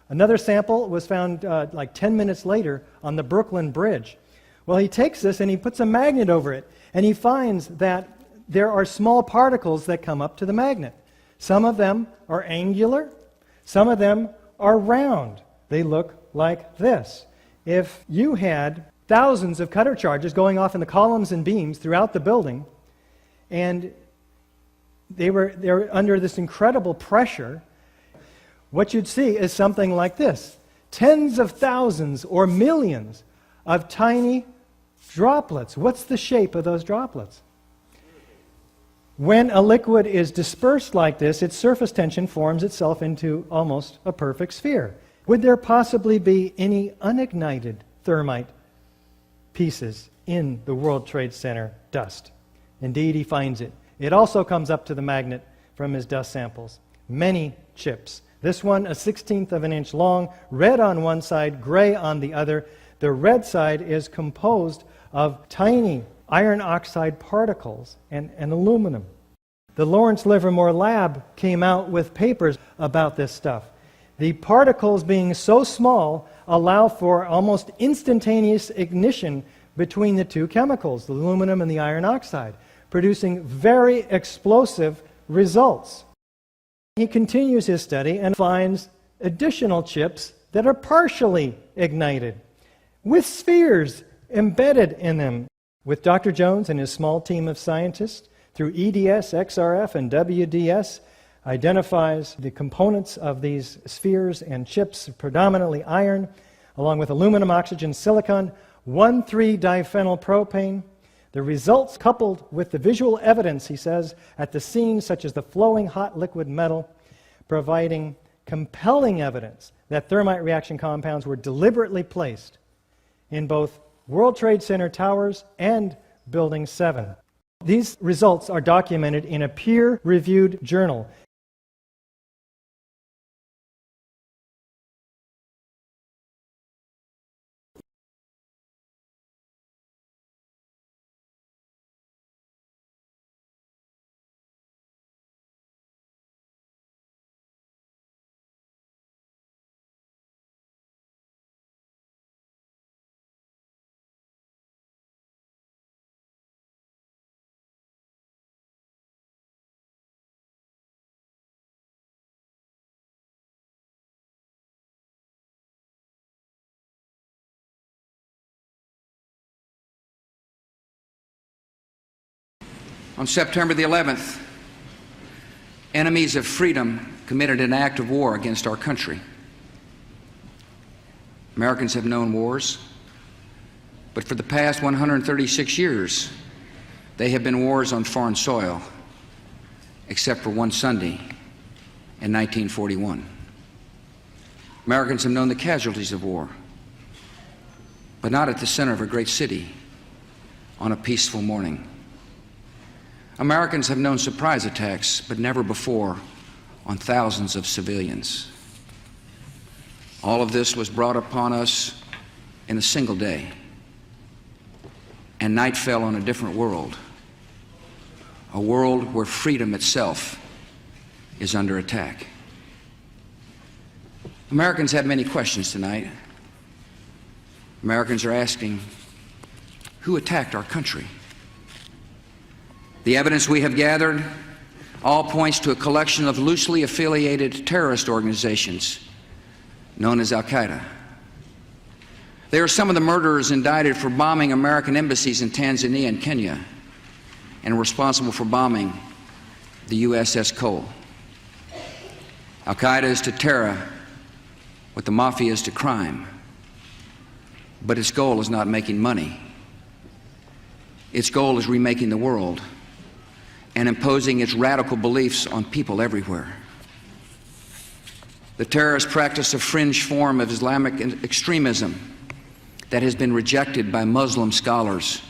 Another sample was found like 10 minutes later on the Brooklyn Bridge. Well, he takes this and he puts a magnet over it, and he finds that there are small particles that come up to the magnet. Some of them are angular, some of them are round. They look like this. If you had thousands of cutter charges going off in the columns and beams throughout the building, and they were under this incredible pressure, what you'd see is something like this. Tens of thousands or millions of tiny droplets. What's the shape of those droplets? When a liquid is dispersed like this, its surface tension forms itself into almost a perfect sphere. Would there possibly be any unignited thermite pieces in the World Trade Center dust? Indeed, he finds it. It also comes up to the magnet from his dust samples. Many chips. This one, a 1/16 of an inch long, red on one side, gray on the other. The red side is composed of tiny iron oxide particles and aluminum. The Lawrence Livermore lab came out with papers about this stuff. The particles being so small allow for almost instantaneous ignition between the two chemicals, the aluminum and the iron oxide, producing very explosive results. He continues his study and finds additional chips that are partially ignited, with spheres embedded in them. With Dr. Jones and his small team of scientists, through EDS, XRF, and WDS, identifies the components of these spheres and chips, predominantly iron, along with aluminum, oxygen, silicon, 1,3-diphenyl propane. The results, coupled with the visual evidence, he says, at the scene, such as the flowing hot liquid metal, providing compelling evidence that thermite reaction compounds were deliberately placed in both World Trade Center towers and Building 7. These results are documented in a peer-reviewed journal. On September the 11th, enemies of freedom committed an act of war against our country. Americans have known wars, but for the past 136 years, they have been wars on foreign soil, except for one Sunday in 1941. Americans have known the casualties of war, but not at the center of a great city on a peaceful morning. Americans have known surprise attacks, but never before on thousands of civilians. All of this was brought upon us in a single day, and night fell on a different world, a world where freedom itself is under attack. Americans have many questions tonight. Americans are asking, who attacked our country? The evidence we have gathered all points to a collection of loosely affiliated terrorist organizations known as Al-Qaeda. They are some of the murderers indicted for bombing American embassies in Tanzania and Kenya, and responsible for bombing the USS Cole. Al-Qaeda is to terror what the mafia is to crime, but its goal is not making money. Its goal is remaking the world and imposing its radical beliefs on people everywhere. The terrorists practice a fringe form of Islamic extremism that has been rejected by Muslim scholars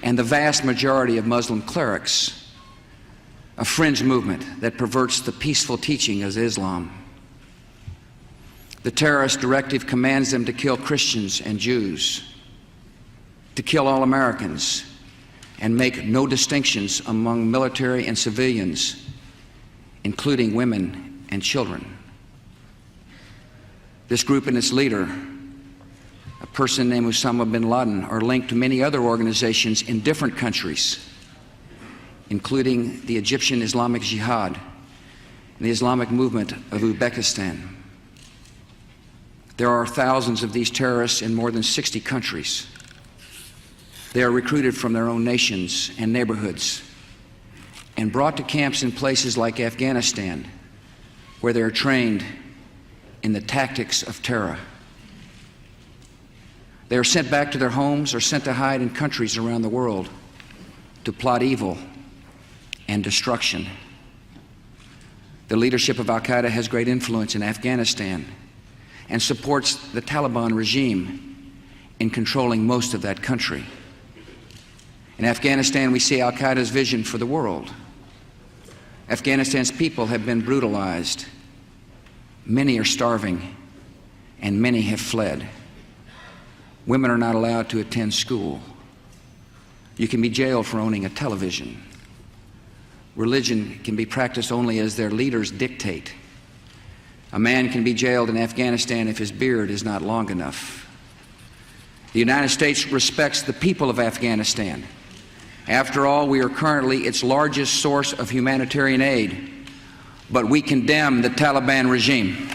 and the vast majority of Muslim clerics, a fringe movement that perverts the peaceful teaching of Islam. The terrorist directive commands them to kill Christians and Jews, to kill all Americans, and make no distinctions among military and civilians, including women and children. This group and its leader, a person named Osama bin Laden, are linked to many other organizations in different countries, including the Egyptian Islamic Jihad and the Islamic movement of Uzbekistan. There are thousands of these terrorists in more than 60 countries. They are recruited from their own nations and neighborhoods and brought to camps in places like Afghanistan, where they are trained in the tactics of terror. They are sent back to their homes or sent to hide in countries around the world to plot evil and destruction. The leadership of Al-Qaeda has great influence in Afghanistan and supports the Taliban regime in controlling most of that country. In Afghanistan, we see Al-Qaeda's vision for the world. Afghanistan's people have been brutalized. Many are starving, and many have fled. Women are not allowed to attend school. You can be jailed for owning a television. Religion can be practiced only as their leaders dictate. A man can be jailed in Afghanistan if his beard is not long enough. The United States respects the people of Afghanistan. After all, we are currently its largest source of humanitarian aid, but we condemn the Taliban regime.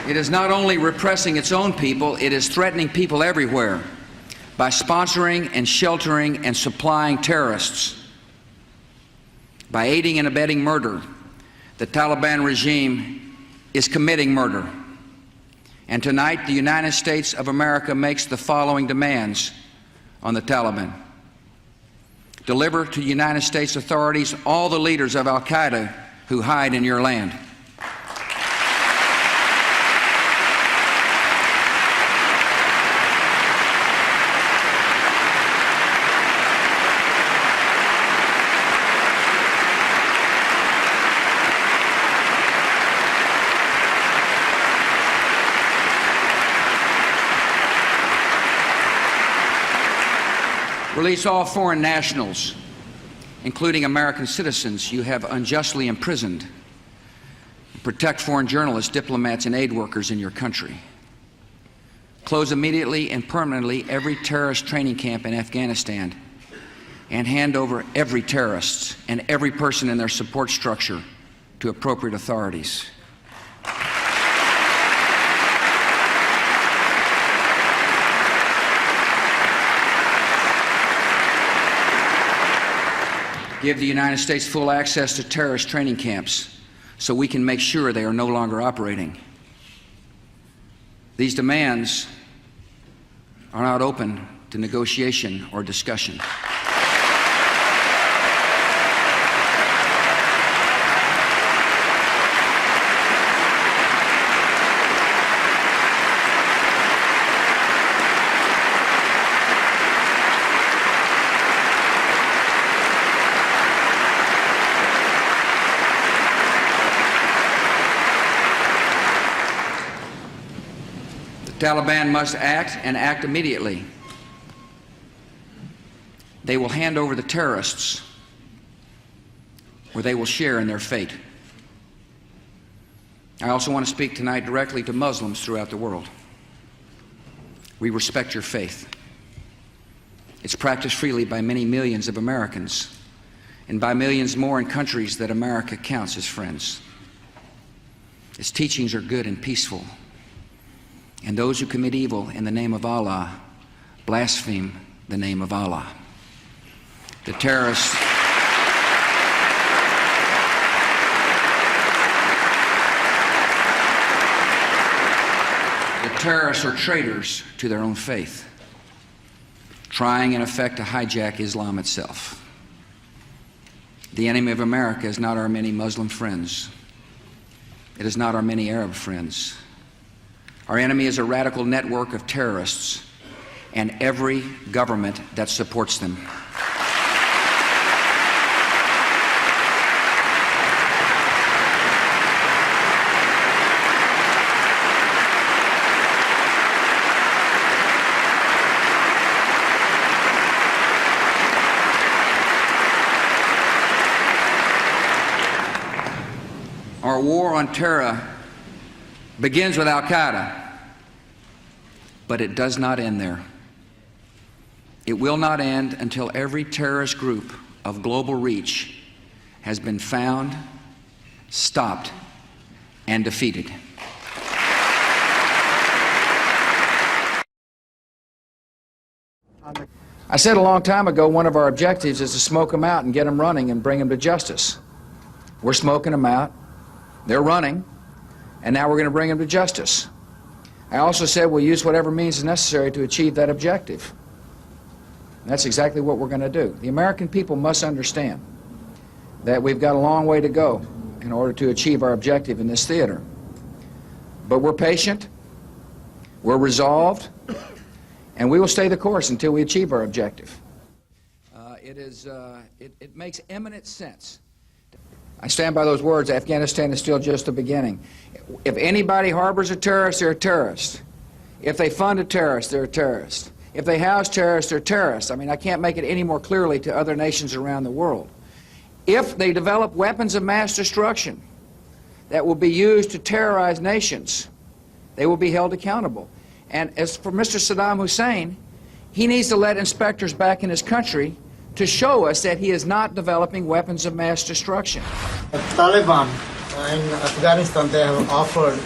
It is not only repressing its own people, it is threatening people everywhere by sponsoring and sheltering and supplying terrorists. By aiding and abetting murder, the Taliban regime is committing murder. And tonight, the United States of America makes the following demands on the Taliban. Deliver to United States authorities all the leaders of Al-Qaeda who hide in your land. Release all foreign nationals, including American citizens you have unjustly imprisoned. Protect foreign journalists, diplomats, and aid workers in your country. Close immediately and permanently every terrorist training camp in Afghanistan and hand over every terrorist and every person in their support structure to appropriate authorities. Give the United States full access to terrorist training camps so we can make sure they are no longer operating. These demands are not open to negotiation or discussion. The Taliban must act and act immediately. They will hand over the terrorists, or they will share in their fate. I also want to speak tonight directly to Muslims throughout the world. We respect your faith. It's practiced freely by many millions of Americans, and by millions more in countries that America counts as friends. Its teachings are good and peaceful, and those who commit evil in the name of Allah blaspheme the name of Allah. The terrorists are traitors to their own faith, trying in effect to hijack Islam itself. The enemy of America is not our many Muslim friends. It is not our many Arab friends. Our enemy is a radical network of terrorists and every government that supports them. Our war on terror begins with Al-Qaeda, but it does not end there. It will not end until every terrorist group of global reach has been found, stopped, and defeated. I said a long time ago one of our objectives is to smoke them out and get them running and bring them to justice. We're smoking them out. They're running, and now we're going to bring them to justice. I also said we'll use whatever means is necessary to achieve that objective. And that's exactly what we're going to do. The American people must understand that we've got a long way to go in order to achieve our objective in this theater. But we're patient, we're resolved, and we will stay the course until we achieve our objective. It makes eminent sense. I stand by those words. Afghanistan is still just the beginning. If anybody harbors a terrorist, they're a terrorist. If they fund a terrorist, they're a terrorist. If they house terrorists, they're terrorists. I mean, I can't make it any more clearly to other nations around the world. If they develop weapons of mass destruction that will be used to terrorize nations, they will be held accountable. And as for Mr. Saddam Hussein, he needs to let inspectors back in his country to show us that he is not developing weapons of mass destruction. The Taliban in Afghanistan, they have offered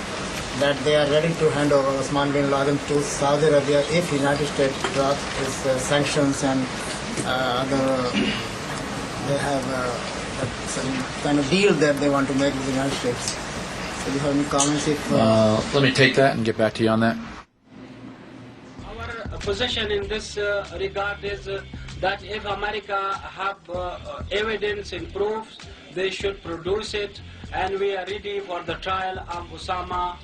that they are ready to hand over Osman bin Laden to Saudi Arabia if the United States drops its sanctions and they have some kind of deal that they want to make with the United States. So do you have any comments? Let me take that and get back to you on that. Our position in this regard is that if America have evidence and proofs, they should produce it, and we are ready for the trial of Osama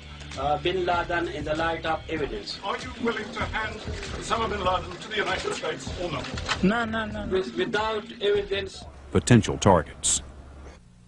bin Laden in the light of evidence. Are you willing to hand Osama bin Laden to the United States or no? No. Without evidence. Potential targets.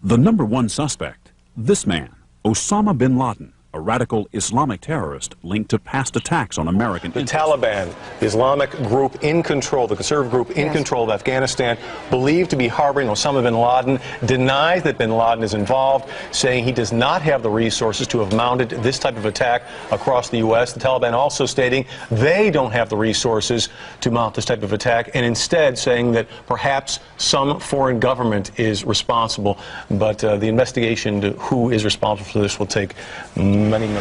The #1 suspect, this man, Osama bin Laden, a radical Islamic terrorist linked to past attacks on American The Taliban, the Islamic group in control, the conservative group in control of Afghanistan, believed to be harboring Osama bin Laden, denies that bin Laden is involved, saying he does not have the resources to have mounted this type of attack across the U.S. The Taliban also stating they don't have the resources to mount this type of attack, and instead saying that perhaps some foreign government is responsible. But the investigation to who is responsible for this will take many days.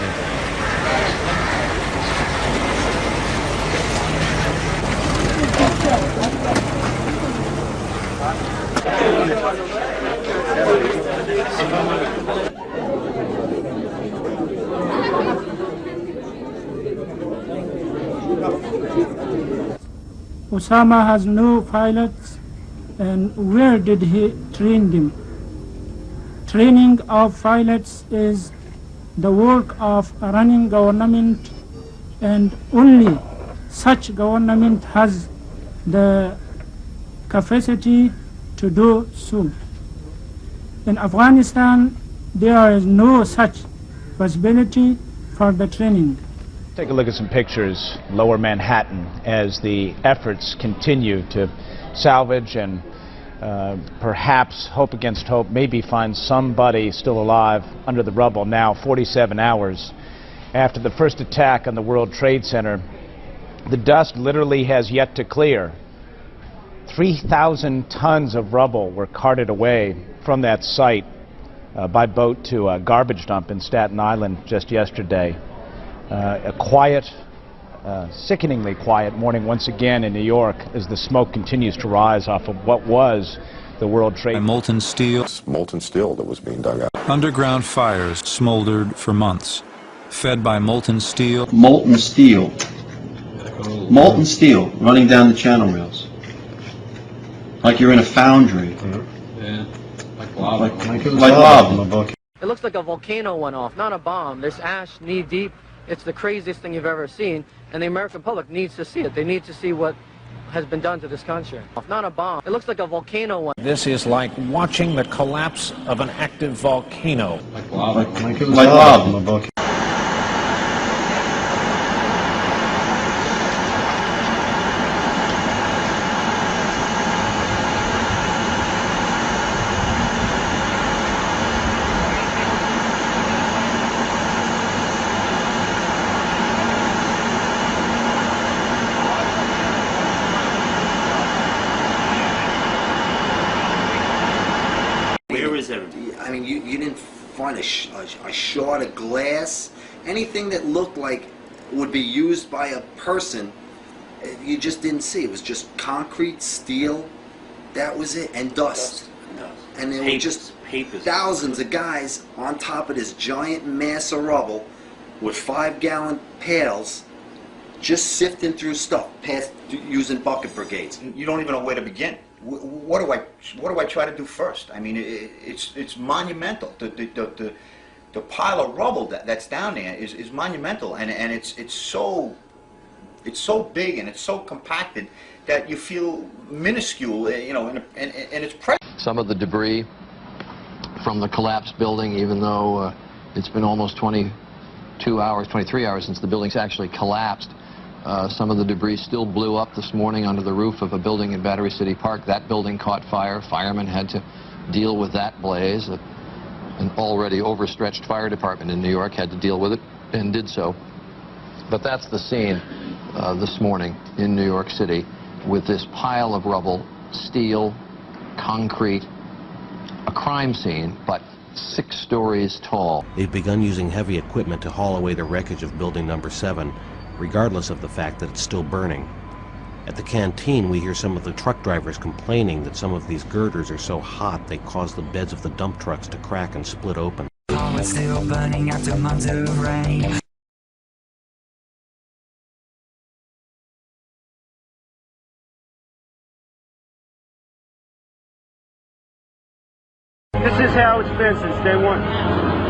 Osama has no pilots, and where did he train them? Training of pilots is the work of a running government, and only such government has the capacity to do so. In Afghanistan, there is no such possibility for the training. Take a look at some pictures, lower Manhattan, as the efforts continue to salvage and perhaps, hope against hope, maybe find somebody still alive under the rubble now, 47 hours after the first attack on the World Trade Center. The dust literally has yet to clear. 3,000 tons of rubble were carted away from that site by boat to a garbage dump in Staten Island just yesterday. A quiet, sickeningly quiet morning once again in New York as the smoke continues to rise off of what was the World Trade. Molten steel. Molten steel that was being dug out. Underground fires smoldered for months, fed by molten steel. Molten steel. Molten steel running down the channel rails. Like you're in a foundry. Yeah, like lava. Like lava. It looks like a volcano went off, not a bomb. There's ash knee deep. It's the craziest thing you've ever seen, and the American public needs to see it. They need to see what has been done to this country. Not a bomb. It looks like a volcano went. This is like watching the collapse of an active volcano. Like lava. Like lava. I mean, you didn't find a shard of glass, anything that looked like would be used by a person. You just didn't see. It was just concrete, steel. That was it, and dust. And there were just thousands of guys on top of this giant mass of rubble with 5-gallon pails, just sifting through stuff, using bucket brigades. You don't even know where to begin. What do I try to do first? I mean, it's monumental. The pile of rubble that's down there is monumental, and it's so big and it's so compacted that you feel minuscule, you know, and it's present. Some of the debris from the collapsed building, even though it's been almost 23 hours since the building's actually collapsed. Some of the debris still blew up this morning under the roof of a building in Battery City Park. That building caught fire. Firemen had to deal with that blaze. An already overstretched fire department in New York had to deal with it and did so. But that's the scene this morning in New York City with this pile of rubble, steel, concrete, a crime scene, but 6 stories tall. They've begun using heavy equipment to haul away the wreckage of building number 7. Regardless of the fact that it's still burning. At the canteen, we hear some of the truck drivers complaining that some of these girders are so hot they cause the beds of the dump trucks to crack and split open. It's still burning after months of rain. This is how it's been since day one.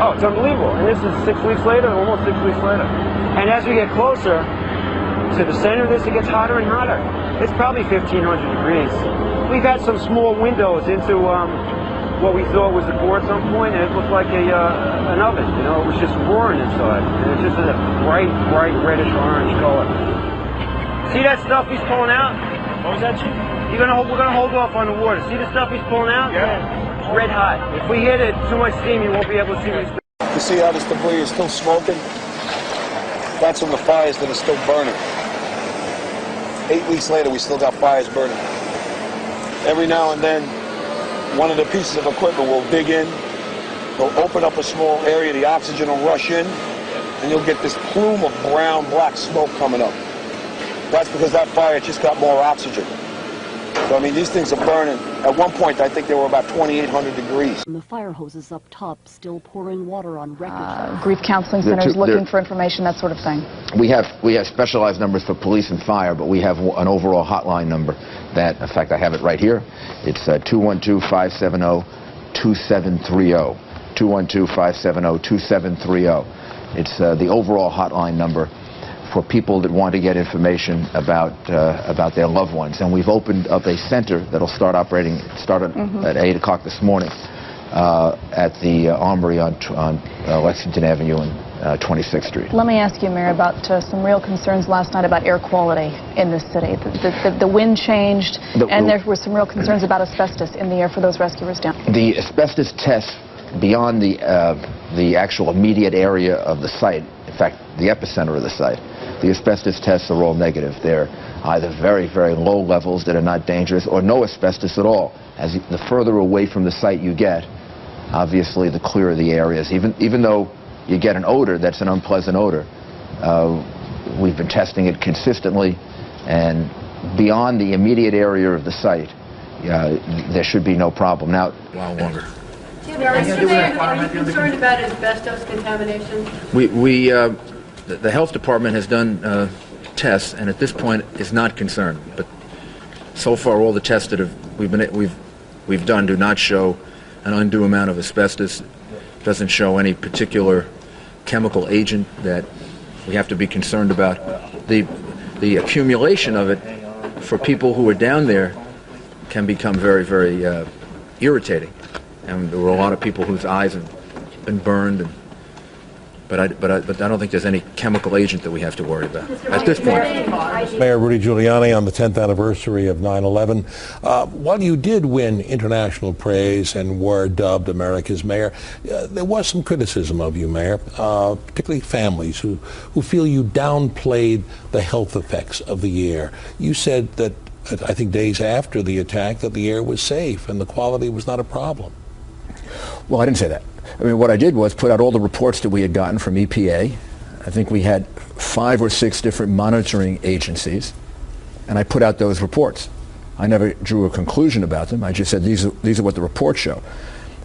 Oh, it's unbelievable. And this is 6 weeks later, almost 6 weeks later. And as we get closer to the center of this, it gets hotter and hotter. It's probably 1,500 degrees. We've had some small windows into what we thought was a door at some point, and it looked like an oven. You know, it was just roaring inside. And it's just a bright reddish orange color. See that stuff he's pulling out? What was that, Chief? We're gonna hold off on the water. See the stuff he's pulling out? Yeah. It's red hot. If we hit it too much steam, you won't be able to see what he's doing. You see how this debris is still smoking? That's from the fires that are still burning. 8 weeks later, we still got fires burning. Every now and then, one of the pieces of equipment will dig in, they'll open up a small area, the oxygen will rush in, and you'll get this plume of brown, black smoke coming up. That's because that fire just got more oxygen. So, I mean, these things are burning. At one point, I think they were about 2,800 degrees. And the fire hoses up top still pouring water on wreckage. Grief counseling centers looking for information, that sort of thing. We have specialized numbers for police and fire, but we have an overall hotline number that, in fact, I have it right here. It's 212-570-2730. 212-570-2730. It's the overall hotline number for people that want to get information about their loved ones. And we've opened up a center that'll start operating, at 8 o'clock this morning at the Armory on Lexington Avenue 26th Street. Let me ask you, Mayor, about some real concerns last night about air quality in this city. The wind changed, and there were some real concerns about asbestos in the air for those rescuers down. The asbestos tests beyond the actual immediate area of the site, in fact, the epicenter of the site, the asbestos tests are all negative. They're either very, very low levels that are not dangerous or no asbestos at all. As the further away from the site you get, obviously the clearer the air is. Even though you get an odor that's an unpleasant odor, we've been testing it consistently, and beyond the immediate area of the site, there should be no problem. Now, While longer. Are you concerned about asbestos contamination? The health department has done tests, and at this point is not concerned. But so far, all the tests that we've done do not show an undue amount of asbestos. Doesn't show any particular chemical agent that we have to be concerned about. The accumulation of it for people who are down there can become very, very irritating. And there were a lot of people whose eyes have been burned, but I don't think there's any chemical agent that we have to worry about at this point. Mayor Rudy Giuliani on the 10th anniversary of 9/11. While you did win international praise and were dubbed America's mayor, there was some criticism of you, Mayor, particularly families who feel you downplayed the health effects of the air. You said that, I think days after the attack, that the air was safe and the quality was not a problem. well, I didn't say that. I mean, what I did was put out all the reports that we had gotten from EPA. I think we had 5 or 6 different monitoring agencies, and I put out those reports. I never drew a conclusion about them. I just said these are what the reports show.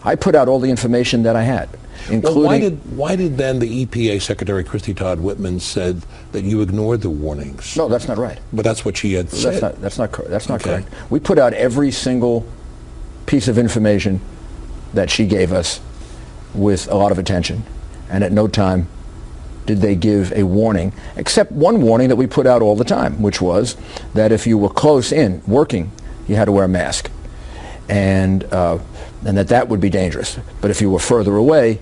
I put out all the information that I had, including... Well, why did then the EPA Secretary Christy Todd Whitman said that you ignored the warnings? No, that's not right. But that's what she had said. That's not correct. We put out every single piece of information that she gave us with a lot of attention, and at no time did they give a warning, except one warning that we put out all the time, which was that if you were close in working, you had to wear a mask, and that would be dangerous. But if you were further away,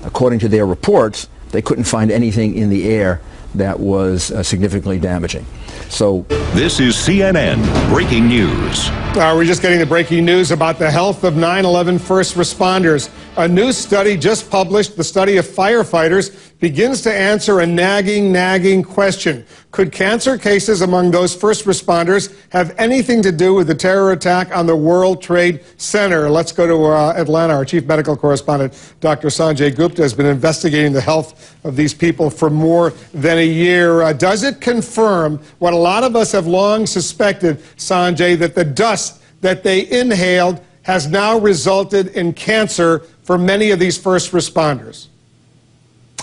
according to their reports, they couldn't find anything in the air that was significantly damaging. So this is CNN Breaking News. We're just getting the breaking news about the health of 9/11 first responders. A new study just published, the study of firefighters, begins to answer a nagging question. Could cancer cases among those first responders have anything to do with the terror attack on the World Trade Center? Let's go to Atlanta. Our chief medical correspondent, Dr. Sanjay Gupta, has been investigating the health of these people for more than a year. Does it confirm what a lot of us have long suspected, Sanjay, that the dust that they inhaled has now resulted in cancer for many of these first responders?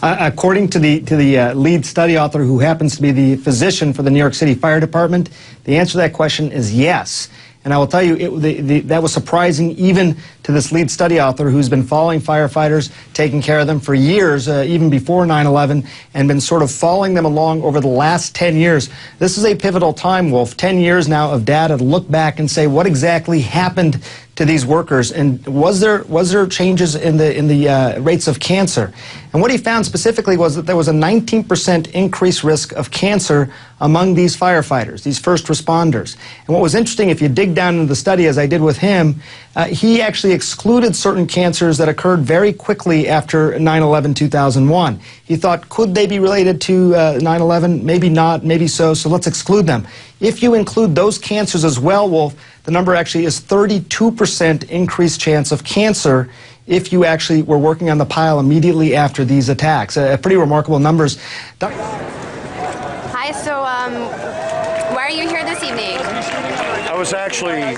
According to the lead study author, who happens to be the physician for the New York City Fire Department, the answer to that question is yes. And I will tell you, that was surprising even to this lead study author who's been following firefighters, taking care of them for years, even before 9/11, and been sort of following them along over the last 10 years. This is a pivotal time, Wolf, 10 years now of data to look back and say what exactly happened to these workers, and was there changes in the rates of cancer? And what he found specifically was that there was a 19% increased risk of cancer among these firefighters, these first responders. And what was interesting, if you dig down into the study, as I did with him, he actually excluded certain cancers that occurred very quickly after 9/11-2001. He thought, could they be related to 9/11? Maybe not, maybe so let's exclude them. If you include those cancers as well, Wolf, the number actually is 32% increased chance of cancer if you actually were working on the pile immediately after these attacks. Pretty remarkable numbers. Hi, so why are you here this evening? I was actually,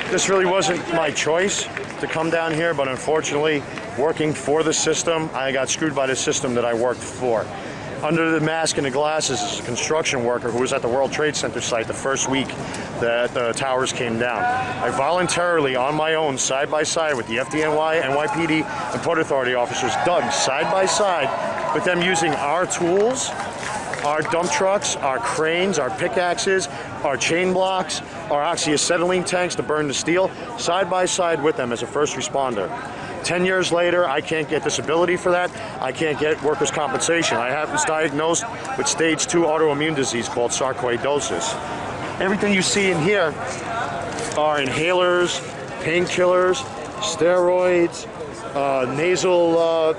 this really wasn't my choice to come down here, but unfortunately, working for the system, I got screwed by the system that I worked for. Under the mask and the glasses is a construction worker who was at the World Trade Center site the first week that the towers came down. I voluntarily, on my own, side by side with the FDNY, NYPD, and Port Authority officers, dug side by side with them using our tools, our dump trucks, our cranes, our pickaxes, our chain blocks, our oxyacetylene tanks to burn the steel, side by side with them as a first responder. 10 years later, I can't get disability for that. I can't get workers' compensation. I was diagnosed with stage 2 autoimmune disease called sarcoidosis. Everything you see in here are inhalers, painkillers, steroids, nasal,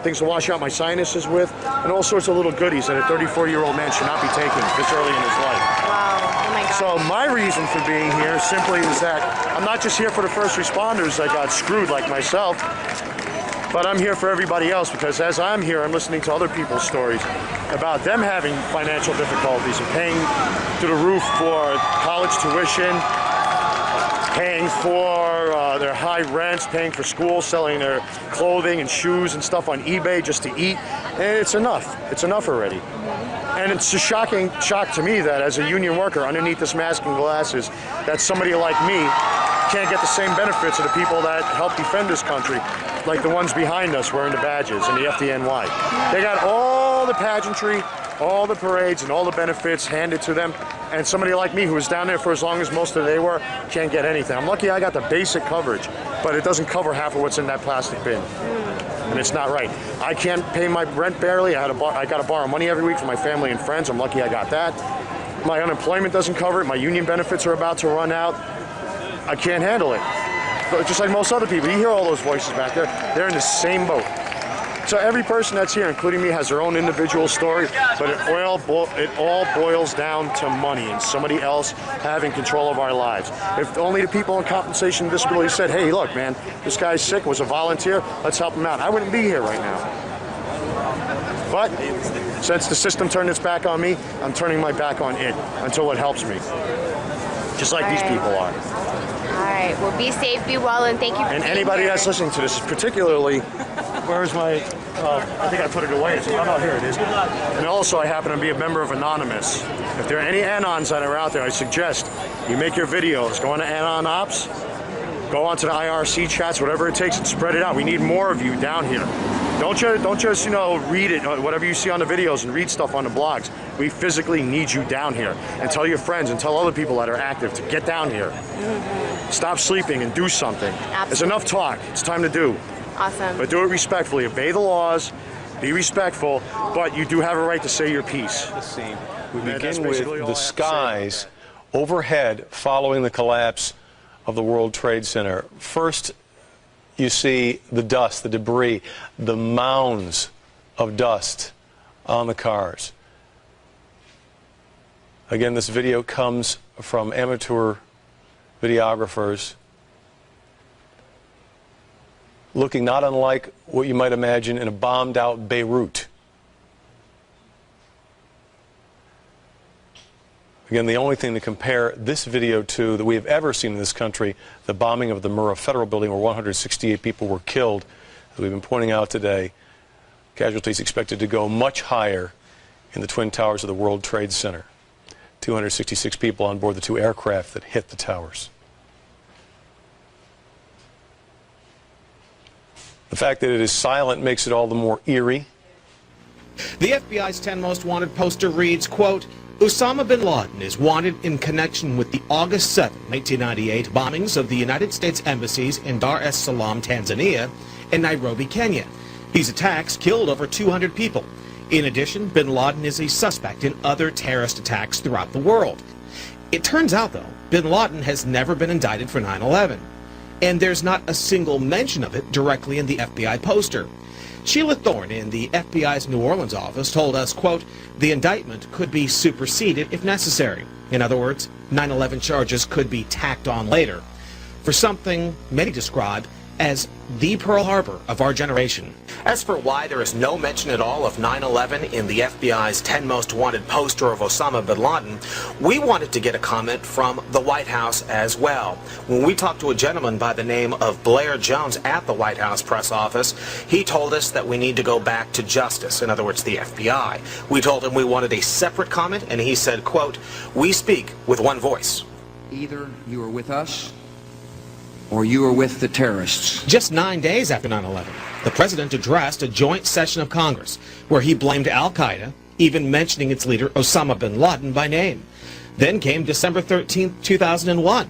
things to wash out my sinuses with, and all sorts of little goodies that a 34-year-old man should not be taking this early in his life. Wow, oh my God. So my reason for being here simply is that I'm not just here for the first responders that got screwed like myself, but I'm here for everybody else, because as I'm here, I'm listening to other people's stories about them having financial difficulties and paying through the roof for college tuition, paying for their high rents, paying for school, selling their clothing and shoes and stuff on eBay just to eat. And it's enough. It's enough already. And it's a shock to me that as a union worker underneath this mask and glasses, that somebody like me can't get the same benefits of the people that help defend this country, like the ones behind us wearing the badges and the FDNY. They got all the pageantry, all the parades, and all the benefits handed to them, and somebody like me who was down there for as long as most of the day were can't get anything. I'm lucky I got the basic coverage, but it doesn't cover half of what's in that plastic bin. And it's not right. I can't pay my rent barely. I got to borrow money every week from my family and friends. I'm lucky I got that. My unemployment doesn't cover it. My union benefits are about to run out. I can't handle it. But just like most other people, you hear all those voices back there. They're in the same boat. So every person that's here, including me, has their own individual story, but it all boils down to money and somebody else having control of our lives. If only the people on compensation and disability said, hey, look, man, this guy's sick, was a volunteer, let's help him out, I wouldn't be here right now. But since the system turned its back on me, I'm turning my back on it until it helps me, just like these people are. All right, well, be safe, be well, and thank you for And being anybody here. that's listening to this, particularly, where's my, I think I put it away. Oh, no, here it is. And also, I happen to be a member of Anonymous. If there are any Anons that are out there, I suggest you make your videos, go on to Anon Ops, go onto the IRC chats, whatever it takes, and spread it out. We need more of you down here. Don't just read it, whatever you see on the videos, and read stuff on the blogs. We physically need you down here. And tell your friends and tell other people that are active to get down here. Stop sleeping and do something. Absolutely. There's enough talk. It's time to do. Awesome. But do it respectfully. Obey the laws. Be respectful. But you do have a right to say your piece. We begin with the skies overhead following the collapse of the World Trade Center. First, you see the dust, the debris, the mounds of dust on the cars. Again, this video comes from amateur videographers looking not unlike what you might imagine in a bombed-out Beirut. Again, the only thing to compare this video to that we have ever seen in this country, the bombing of the Murrah Federal Building where 168 people were killed, as we've been pointing out today. Casualties expected to go much higher in the Twin Towers of the World Trade Center. 266 people on board the 2 aircraft that hit the towers. The fact that it is silent makes it all the more eerie. The FBI's 10 Most Wanted poster reads, quote, Osama bin Laden is wanted in connection with the August 7, 1998 bombings of the United States embassies in Dar es Salaam, Tanzania, and Nairobi, Kenya. These attacks killed over 200 people. In addition, bin Laden is a suspect in other terrorist attacks throughout the world. It turns out, though, bin Laden has never been indicted for 9/11. And there's not a single mention of it directly in the FBI poster. Sheila Thorne in the FBI's New Orleans office told us, quote, the indictment could be superseded if necessary. In other words, 9/11 charges could be tacked on later for something many describe as the Pearl Harbor of our generation. As for why there is no mention at all of 9/11 in the FBI's 10 Most Wanted poster of Osama bin Laden, we wanted to get a comment from the White House as well. When we talked to a gentleman by the name of Blair Jones at the White House press office, he told us that we need to go back to justice, in other words, the FBI. We told him we wanted a separate comment, and he said, quote, we speak with one voice. Either you are with us, or you are with the terrorists. Just 9 days after 9/11, the president addressed a joint session of Congress where he blamed al-Qaeda, even mentioning its leader Osama bin Laden by name. Then came December 13, 2001,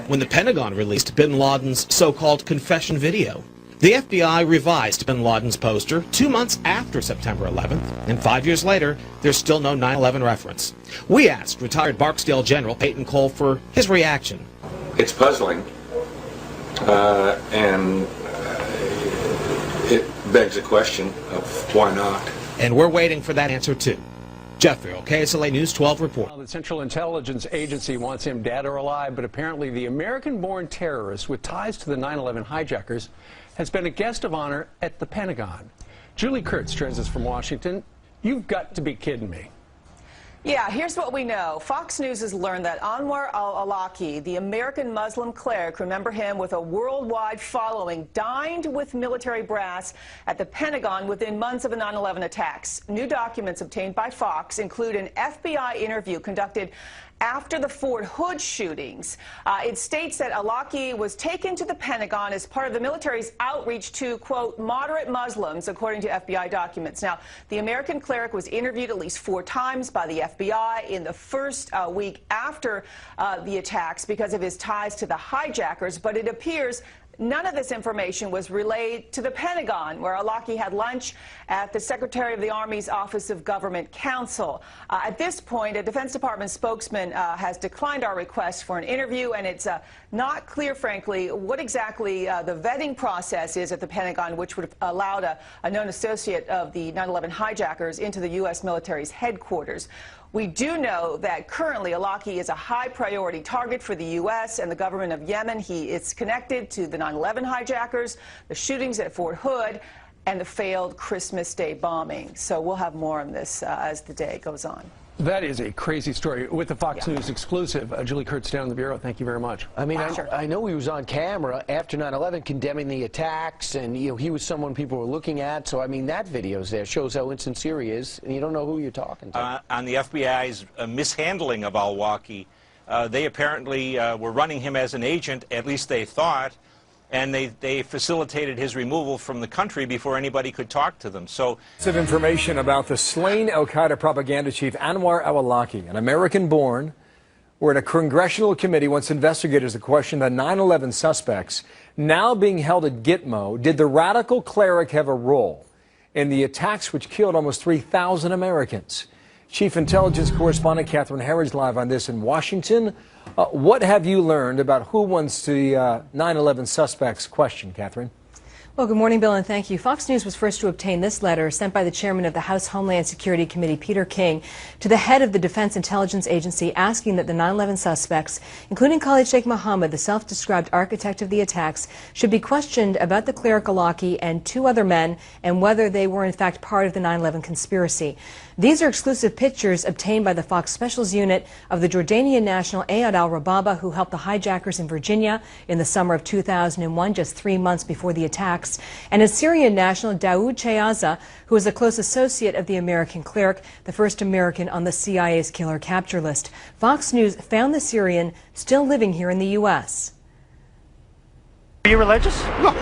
when the Pentagon released bin Laden's so-called confession video. The FBI revised bin Laden's poster 2 months after September 11th, and 5 years later, there's still no 9/11 reference. We asked retired Barksdale General Peyton Cole for his reaction. It's puzzling, and it begs a question of why not. And we're waiting for that answer too. Jeff Farrell, KSLA News 12 report. The Central Intelligence Agency wants him dead or alive, but apparently the American-born terrorist with ties to the 9/11 hijackers has been a guest of honor at the Pentagon. Julie Kurtz joins us from Washington. You've got to be kidding me. Yeah, here's what we know. Fox News has learned that Anwar al-Awlaki, the American Muslim cleric, remember him with a worldwide following, dined with military brass at the Pentagon within months of the 9/11 attacks. New documents obtained by Fox include an FBI interview conducted after the Fort Hood shootings. It states that Awlaki was taken to the Pentagon as part of the military's outreach to, quote, moderate Muslims, according to FBI documents. Now, the American cleric was interviewed at least 4 times by the FBI in the first week after the attacks because of his ties to the hijackers, but it appears none of this information was relayed to the Pentagon, where Awlaki had lunch at the Secretary of the Army's Office of Government Counsel. At this point, a Defense Department spokesman has declined our request for an interview, and it's not clear, frankly, what exactly the vetting process is at the Pentagon, which would have allowed a known associate of the 9/11 hijackers into the U.S. military's headquarters. We do know that currently Awlaki is a high-priority target for the U.S. and the government of Yemen. He is connected to the 9/11 hijackers, the shootings at Fort Hood, and the failed Christmas Day bombing. So we'll have more on this as the day goes on. That is a crazy story. With the Fox News exclusive, Julie Kurtz down in the Bureau, thank you very much. I mean, I know he was on camera after 9/11 condemning the attacks, and he was someone people were looking at. So, I mean, that video's there. Shows how insincere he is, and you don't know who you're talking to. On the FBI's mishandling of al-Awlaki, they apparently were running him as an agent, at least they thought, and they facilitated his removal from the country before anybody could talk to them. So, of information about the slain al-Qaeda propaganda chief Anwar al-Awlaki, an American-born. We're in a congressional committee wants investigators to question the 9/11 suspects now being held at Gitmo. Did the radical cleric have a role in the attacks which killed almost 3,000 Americans? Chief Intelligence Correspondent Catherine Herridge live on this in Washington. What have you learned about who wants the 9/11 suspects questioned, Catherine? Well, good morning, Bill, and thank you. Fox News was first to obtain this letter sent by the chairman of the House Homeland Security Committee, Peter King, to the head of the Defense Intelligence Agency, asking that the 9/11 suspects, including Khalid Sheikh Mohammed, the self-described architect of the attacks, should be questioned about the cleric Awlaki and 2 other men and whether they were in fact part of the 9/11 conspiracy. These are exclusive pictures obtained by the Fox Specials Unit of the Jordanian national Ayad al-Rababa, who helped the hijackers in Virginia in the summer of 2001, just 3 months before the attacks, and a Syrian national Daoud Cheyaza, who is a close associate of the American cleric, the first American on the CIA's killer capture list. Fox News found the Syrian still living here in the U.S. Are you religious? No.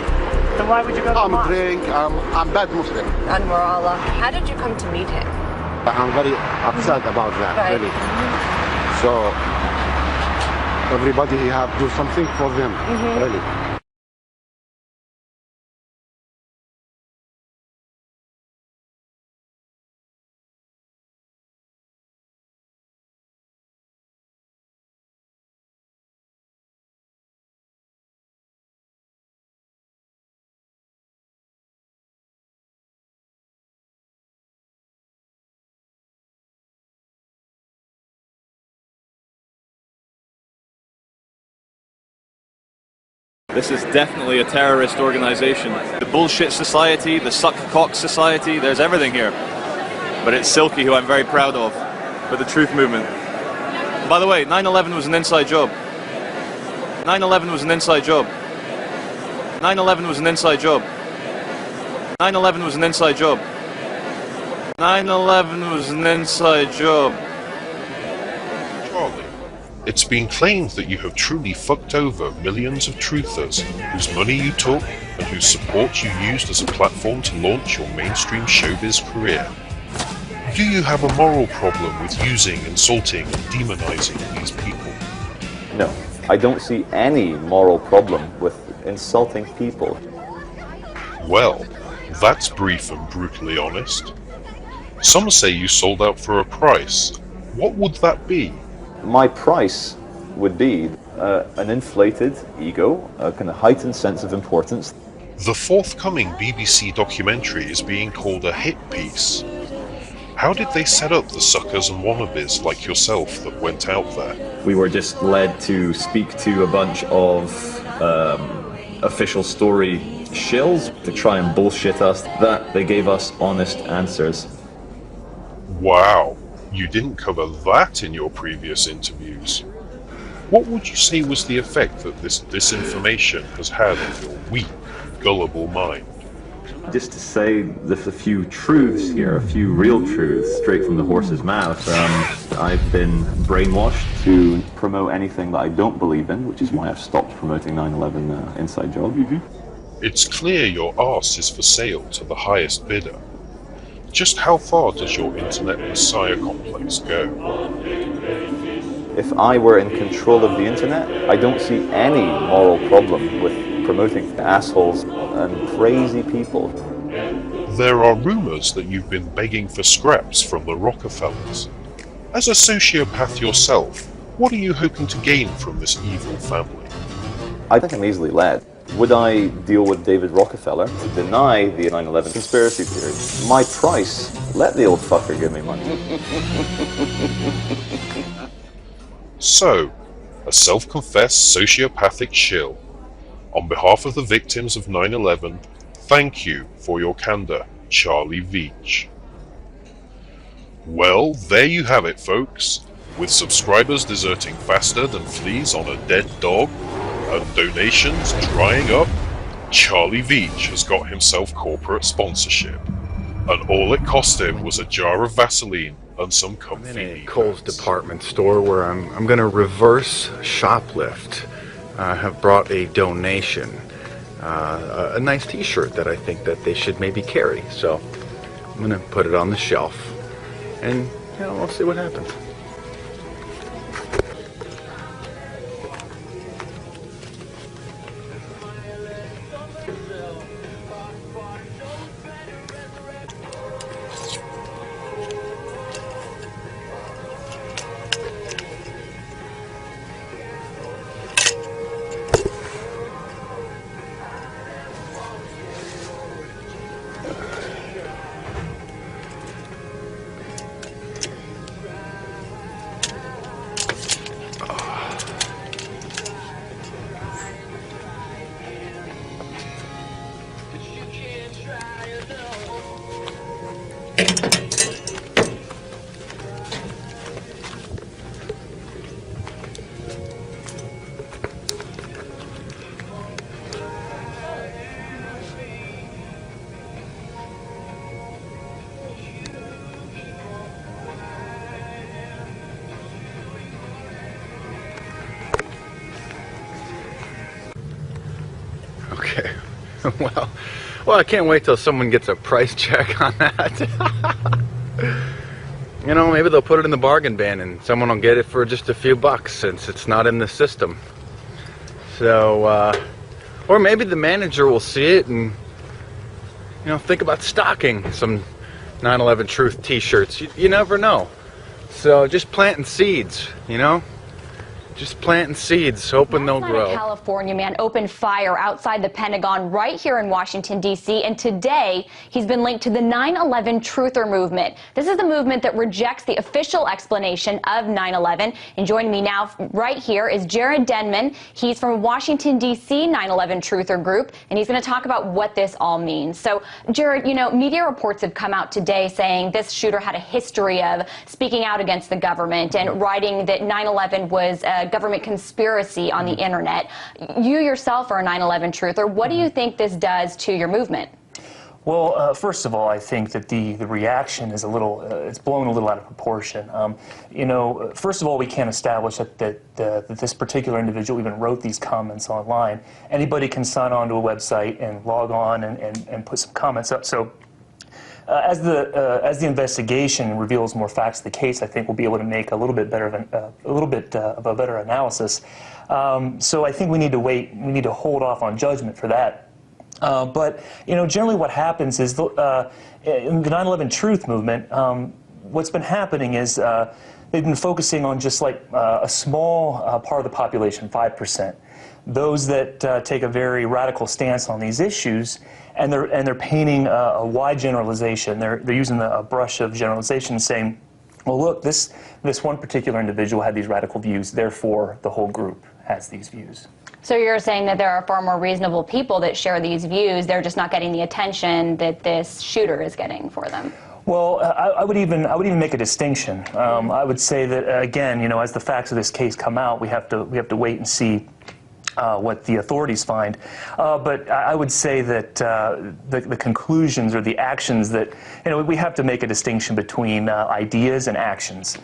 Then why would you go to the mosque? I'm praying. I'm bad Muslim. Anwar Allah, how did you come to meet him? I'm very upset about that, really. So everybody have to do something for them, really. This is definitely a terrorist organization. The bullshit society, the suck cock society, there's everything here. But it's Silky, who I'm very proud of, for the truth movement. By the way, 9/11 was an inside job. 9/11 was an inside job. 9/11 was an inside job. 9/11 was an inside job. 9/11 was an inside job. Charlie, it's been claimed that you have truly fucked over millions of truthers whose money you took and whose support you used as a platform to launch your mainstream showbiz career. Do you have a moral problem with using, insulting, and demonizing these people? No, I don't see any moral problem with insulting people. Well, that's brief and brutally honest. Some say you sold out for a price. What would that be? My price would be an inflated ego, a kind of heightened sense of importance. The forthcoming BBC documentary is being called a hit piece. How did they set up the suckers and wannabes like yourself that went out there? We were just led to speak to a bunch of official story shills to try and bullshit us. That they gave us honest answers. Wow, you didn't cover that in your previous interviews. What would you say was the effect that this disinformation has had on your weak, gullible mind? Just to say there's a few truths here, a few real truths straight from the horse's mouth. I've been brainwashed to promote anything that I don't believe in, which is why I've stopped promoting 9/11 Inside Job. It's clear your arse is for sale to the highest bidder. Just how far does your internet messiah complex go? If I were in control of the internet, I don't see any moral problem with promoting assholes and crazy people. There are rumors that you've been begging for scraps from the Rockefellers. As a sociopath yourself, what are you hoping to gain from this evil family? I think I'm easily led. Would I deal with David Rockefeller to deny the 9/11 conspiracy theory? My price, let the old fucker give me money. So, a self-confessed sociopathic shill. On behalf of the victims of 9/11, thank you for your candor, Charlie Veach. Well, there you have it, folks. With subscribers deserting faster than fleas on a dead dog, and donations drying up, Charlie Veach has got himself corporate sponsorship. And all it cost him was a jar of Vaseline and some comfy I'm in a Kohl's department store where I'm going to reverse shoplift. I have brought a donation, a nice t-shirt that I think that they should maybe carry. So I'm going to put it on the shelf and we'll see what happens. Okay. Well, I can't wait till someone gets a price check on that. You know, maybe they'll put it in the bargain bin and someone will get it for just a few bucks since it's not in the system. So, or maybe the manager will see it and, you know, think about stocking some 9/11 Truth t-shirts. You never know. So just planting seeds, you know? Just planting seeds, hoping they'll grow. A California man opened fire outside the Pentagon right here in Washington, D.C., and today he's been linked to the 9/11 Truther movement. This is the movement that rejects the official explanation of 9/11. And joining me now right here is Jared Denman. He's from Washington, D.C. 9/11 Truther group, and he's going to talk about what this all means. So, Jared, you know, media reports have come out today saying this shooter had a history of speaking out against the government and writing that 9/11 was a government conspiracy on the internet. You yourself are a 9/11 truther. What do you think this does to your movement? Well, first of all, I think that the reaction is a little, it's blown a little out of proportion. You know, first of all, we can't establish that this particular individual even wrote these comments online. Anybody can sign on to a website and log on and put some comments up. So as the investigation reveals more facts of the case, I think we'll be able to make a little bit of a better analysis. So I think we need to wait. We need to hold off on judgment for that. But generally, what happens is in the 9/11 Truth movement, what's been happening is they've been focusing on just like a small part of the population, 5%. Those that take a very radical stance on these issues, and they're painting a wide generalization. They're using a brush of generalization, saying, well, look, this one particular individual had these radical views, therefore the whole group has these views. So you're saying that there are far more reasonable people that share these views, they're just not getting the attention that this shooter is getting for them? Well, I would even make a distinction. I would say that again, as the facts of this case come out, we have to wait and see what the authorities find. But I would say that the conclusions or the actions that we have to make a distinction between ideas and actions.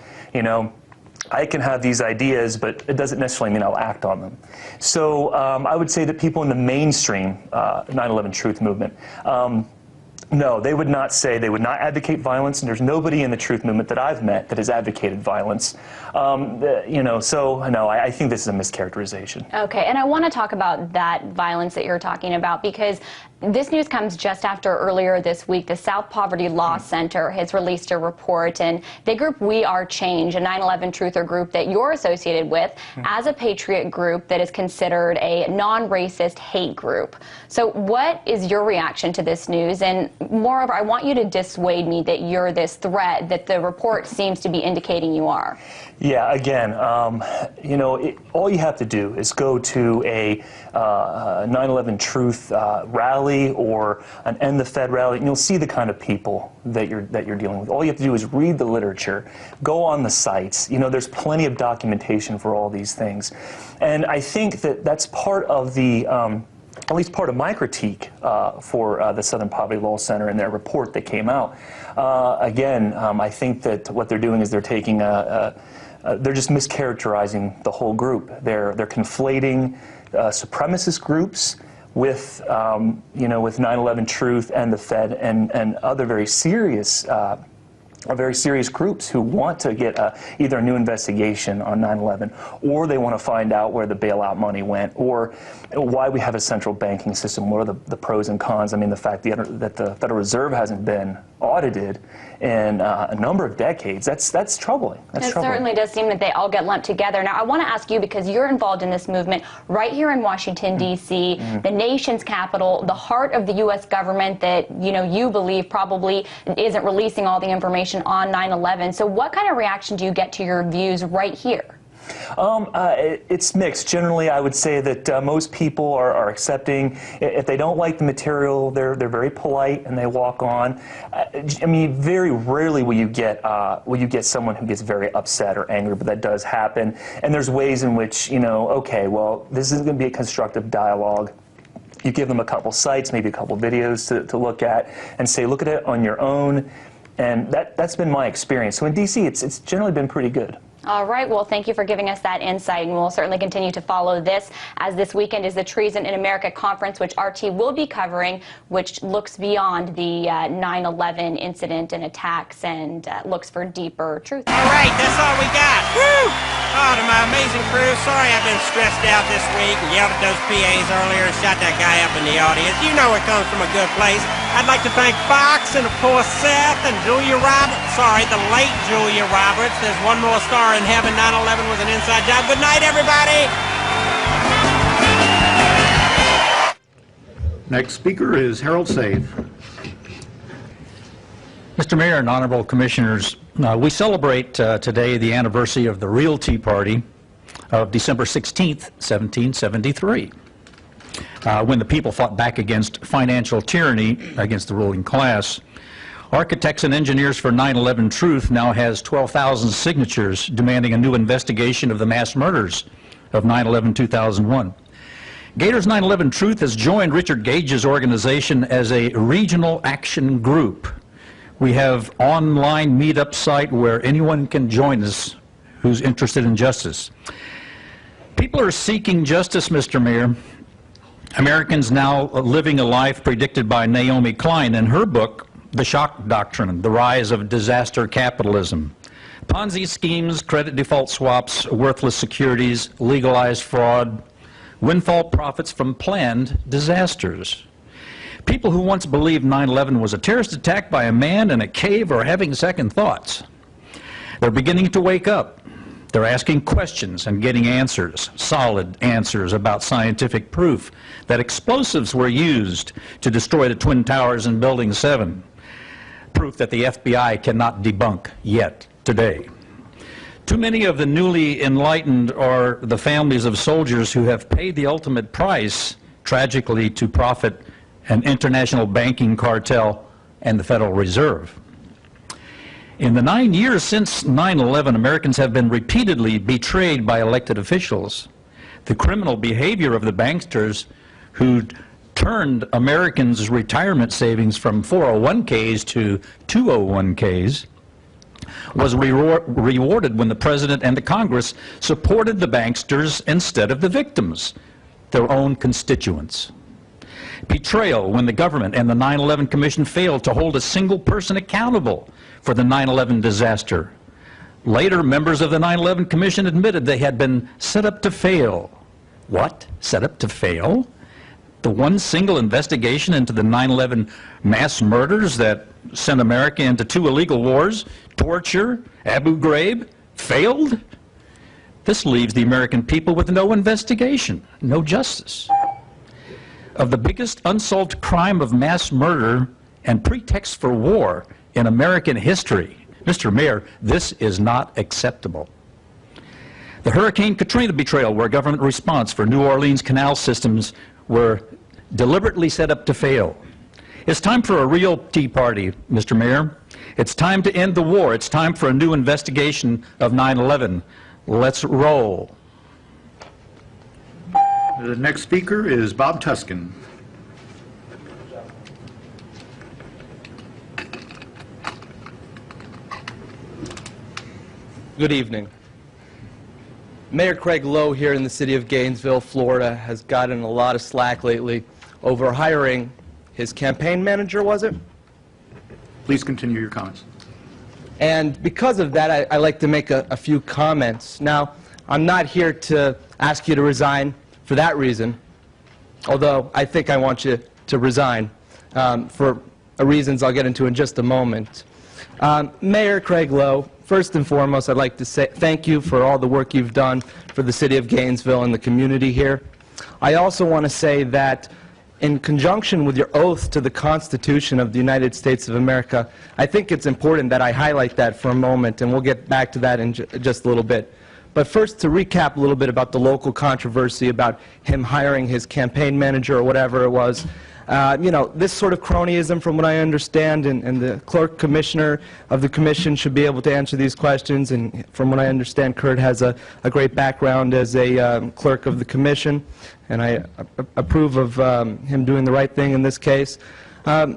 I can have these ideas, but it doesn't necessarily mean I'll act on them. So I would say that people in the mainstream 9/11 Truth movement, no, they would not say, they would not advocate violence, and there's nobody in the Truth movement that I've met that has advocated violence. So no, I think this is a mischaracterization. Okay, and I want to talk about that violence that you're talking about, because this news comes just after earlier this week, the South Poverty Law Center has released a report, and they group We Are Change, a 9/11 truther group that you're associated with, as a patriot group that is considered a non-racist hate group. So what is your reaction to this news? And moreover, I want you to dissuade me that you're this threat that the report seems to be indicating you are. Yeah, again, all you have to do is go to a 9/11 Truth rally or an End the Fed rally, and you'll see the kind of people that you're dealing with. All you have to do is read the literature, go on the sites. There's plenty of documentation for all these things, and I think that that's part of the at least part of my critique for the Southern Poverty Law Center and their report that came out. Again, I think that what they're doing is they're taking they're just mischaracterizing the whole group. They're conflating supremacist groups with with 9/11 Truth and the Fed and other very serious groups who want to get either a new investigation on 9/11, or they want to find out where the bailout money went, or why we have a central banking system. What are the pros and cons? I mean, the fact that the Federal Reserve hasn't been audited in a number of decades, that's troubling. It certainly does seem that they all get lumped together. Now, I want to ask you, because you're involved in this movement right here in Washington, D.C., the nation's capital, the heart of the U.S. government that, you believe probably isn't releasing all the information on 9/11. So what kind of reaction do you get to your views right here? It's mixed. Generally, I would say that most people are accepting. If they don't like the material, they're very polite and they walk on. I mean, very rarely will you get someone who gets very upset or angry, but that does happen. And there's ways in which okay, well, this is going to be a constructive dialogue. You give them a couple sites, maybe a couple videos to look at, and say, look at it on your own. And that's been my experience. So in D.C., it's generally been pretty good. All right. Well, thank you for giving us that insight, and we'll certainly continue to follow this, as this weekend is the Treason in America conference, which RT will be covering, which looks beyond the 9/11 incident and attacks and looks for deeper truth. All right, that's all we got. Woo! Oh, to my amazing crew, sorry I've been stressed out this week and yelled at those PAs earlier and shot that guy up in the audience. You know it comes from a good place. I'd like to thank Fox and, of course, Seth and Julia Roberts. Sorry, the late Julia Roberts. There's one more star in heaven. 9/11 was an inside job. Good night, everybody. Next speaker is Harold Save. Mr. Mayor and Honorable Commissioners, we celebrate today the anniversary of the real Tea Party of December 16th, 1773, when the people fought back against financial tyranny against the ruling class. Architects and Engineers for 9/11 Truth now has 12,000 signatures demanding a new investigation of the mass murders of 9/11-2001. Gators 9/11 Truth has joined Richard Gage's organization as a regional action group. We have online meetup site where anyone can join us who's interested in justice. People are seeking justice, Mr. Mayor. Americans now living a life predicted by Naomi Klein in her book, the shock doctrine, the rise of disaster capitalism, Ponzi schemes, credit default swaps, worthless securities, legalized fraud, windfall profits from planned disasters. People who once believed 9/11 was a terrorist attack by a man in a cave are having second thoughts. They're beginning to wake up. They're asking questions and getting answers, solid answers about scientific proof that explosives were used to destroy the Twin Towers and Building 7. Proof that the FBI cannot debunk yet today. Too many of the newly enlightened are the families of soldiers who have paid the ultimate price, tragically, to profit an international banking cartel and the Federal Reserve. In the 9 years since 9/11, Americans have been repeatedly betrayed by elected officials. The criminal behavior of the banksters who turned Americans' retirement savings from 401ks to 201ks was rewarded when the President and the Congress supported the banksters instead of the victims, their own constituents. Betrayal when the government and the 9/11 Commission failed to hold a single person accountable for the 9/11 disaster. Later, members of the 9/11 Commission admitted they had been set up to fail. What? Set up to fail? The one single investigation into the 9/11 mass murders that sent America into 2 illegal wars, torture, Abu Ghraib, failed? This leaves the American people with no investigation, no justice. Of the biggest unsolved crime of mass murder and pretext for war in American history, Mr. Mayor, this is not acceptable. The Hurricane Katrina betrayal, where government response for New Orleans canal systems were deliberately set up to fail. It's time for a real Tea Party, Mr. Mayor. It's time to end the war. It's time for a new investigation of 9/11. Let's roll. The next speaker is Bob Tuskin. Good evening. Mayor Craig Lowe here in the city of Gainesville, Florida, has gotten a lot of slack lately over hiring his campaign manager, was it? Please continue your comments. And because of that, I'd like to make a few comments. Now, I'm not here to ask you to resign for that reason, although I think I want you to resign for reasons I'll get into in just a moment. Mayor Craig Lowe, first and foremost, I'd like to say thank you for all the work you've done for the city of Gainesville and the community here. I also want to say that in conjunction with your oath to the Constitution of the United States of America, I think it's important that I highlight that for a moment, and we'll get back to that in just a little bit. But first, to recap a little bit about the local controversy about him hiring his campaign manager or whatever it was. You know, this sort of cronyism, from what I understand, and the clerk commissioner of the commission should be able to answer these questions, and from what I understand, Kurt has a great background as a clerk of the commission, and I approve of him doing the right thing in this case.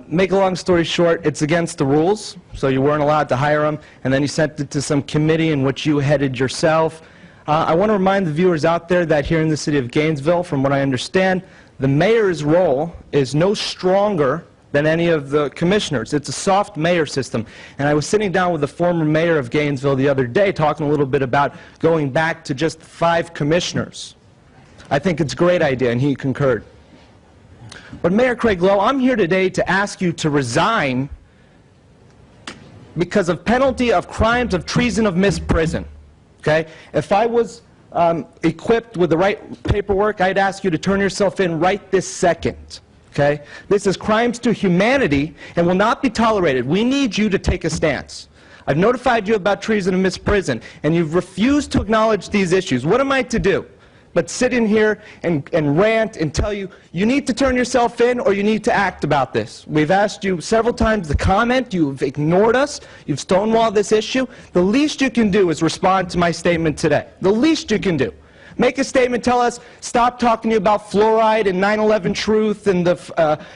Make a long story short, it's against the rules, so you weren't allowed to hire him, and then you sent it to some committee in which you headed yourself. I want to remind the viewers out there that here in the city of Gainesville, from what I understand, the mayor's role is no stronger than any of the commissioners. It's a soft mayor system. And I was sitting down with the former mayor of Gainesville the other day talking a little bit about going back to just 5 commissioners. I think it's a great idea, and he concurred. But Mayor Craig Lowe, I'm here today to ask you to resign because of penalty of crimes of treason of misprison. Okay? If I was equipped with the right paperwork, I'd ask you to turn yourself in right this second. Okay? This is crimes to humanity and will not be tolerated. We need you to take a stance. I've notified you about treason and misprison, and you've refused to acknowledge these issues. What am I to do? But sit in here and rant and tell you, you need to turn yourself in or you need to act about this. We've asked you several times to comment. You've ignored us. You've stonewalled this issue. The least you can do is respond to my statement today. The least you can do. Make a statement, tell us, stop talking to you about fluoride and 9/11 truth and the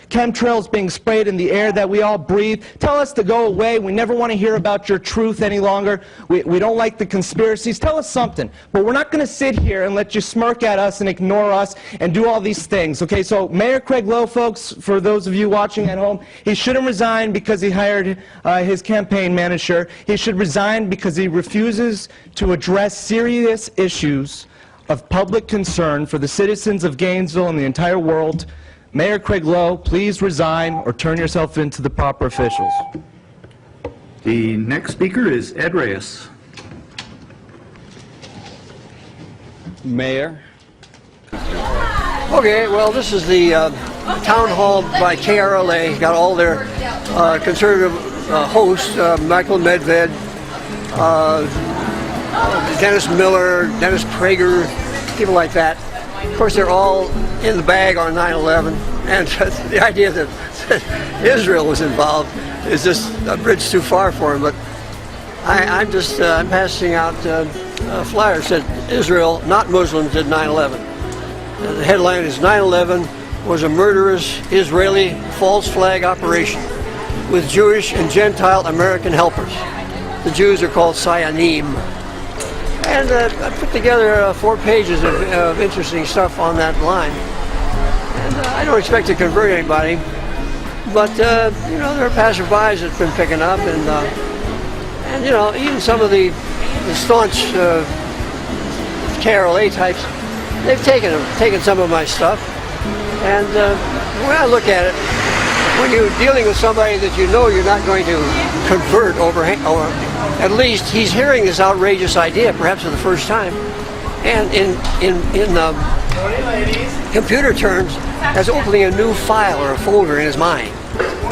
chemtrails being sprayed in the air that we all breathe. Tell us to go away. We never want to hear about your truth any longer. We don't like the conspiracies. Tell us something. But we're not going to sit here and let you smirk at us and ignore us and do all these things. Okay, so Mayor Craig Lowe, folks, for those of you watching at home, he shouldn't resign because he hired his campaign manager. He should resign because he refuses to address serious issues of public concern for the citizens of Gainesville and the entire world. Mayor Craig Lowe, please resign or turn yourself into the proper officials. The next speaker is Ed Reyes. Mayor. Okay, well, this is the town hall by KRLA. Got all their conservative hosts, Michael Medved, Dennis Miller, Dennis Prager, people like that. Of course, they're all in the bag on 9/11, and the idea that Israel was involved is just a bridge too far for them. But I'm passing out flyers that Israel, not Muslims, did 9/11. The headline is 9/11 was a murderous Israeli false flag operation with Jewish and Gentile American helpers. The Jews are called Sayanim. And I put together 4 pages of interesting stuff on that line. And I don't expect to convert anybody, but you know, there are passerbys that's been picking up, and you know, even some of the staunch KRLA types, they've taken some of my stuff. And when I look at it, when you're dealing with somebody that you know you're not going to convert or at least he's hearing this outrageous idea perhaps for the first time, and in computer terms as opening a new file or a folder in his mind.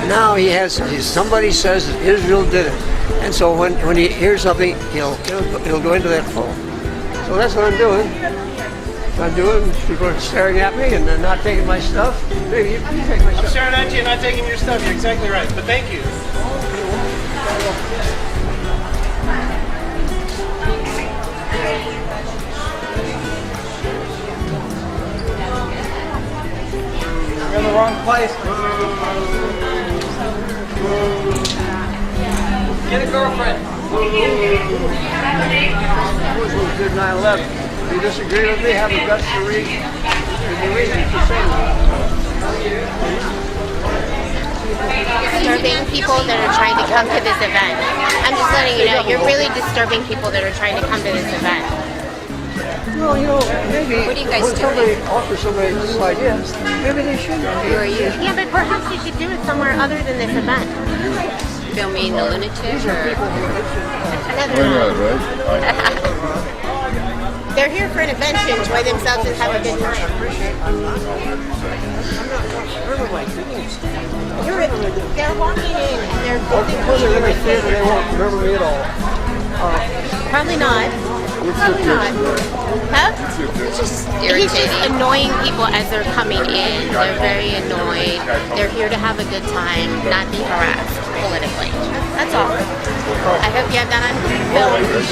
Now he has, somebody says that Israel did it, and so when he hears something, he'll go into that folder. So that's what I'm doing. People are staring at me and they're not taking my stuff. Maybe you take my stuff. I'm staring at you and not taking your stuff. You're exactly right, but thank you. You're in the wrong place. Get a girlfriend. Muslims did 9/11. If you disagree with me, have the guts to read the reasons for saying that. Disturbing people that are trying to come to this event. I'm just letting you know, you're really disturbing people that are trying to come to this event. Well, you know, maybe what do you guys when somebody offers somebody this idea, maybe they should. Who are you? Yeah, but perhaps you should do it somewhere other than this event. Filming the lunatics or... They're here for an event to enjoy themselves and have a good time. They're walking in and they're... They won't remember me at all. Probably not. Probably not. Huh? It's just irritating. He's just annoying people as they're coming in. They're very annoyed. They're here to have a good time, not be harassed politically. That's all. I hope you have that on news.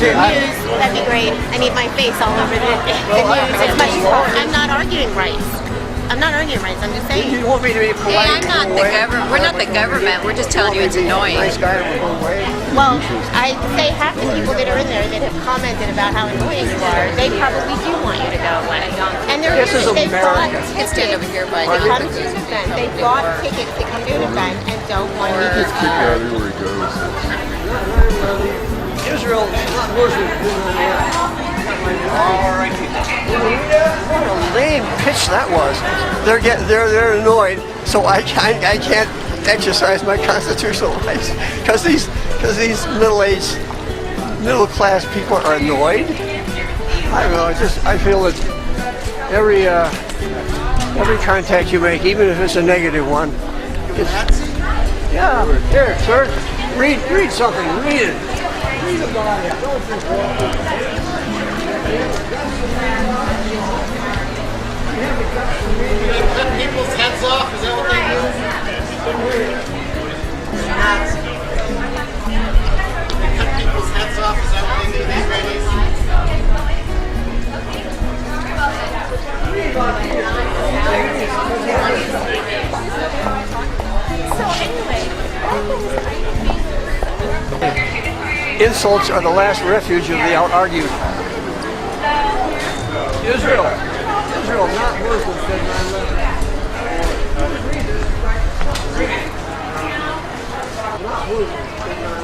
That'd be great. I need my face all over the news as much as possible. I'm not arguing rights. I'm not arguing rights. I'm just saying. You want me to be polite? Hey, I'm not the government. We're not the government. We're just telling you it's annoying. Well, I say half the people that are in there that have commented about how annoying you are, they probably do want you to go away. And this is America. It's good over here, but they come to this event. They bought tickets to come to an event and don't want you to go. Israel is not Muslim. What a lame pitch that was. They're annoyed, so I can't exercise my constitutional rights because these middle-aged, middle-class people are annoyed. I don't know. I feel that every contact you make, even if it's a negative one, yeah. Here, sir, read something. Read it. Read about it. Don't just cut people's heads off? Is that what they do? Cut people's heads off? Is that what they do, these ladies? insults are the last refuge of the out-argued. Israel, not Muslim, said 9/11. Not Muslim, said 9/11.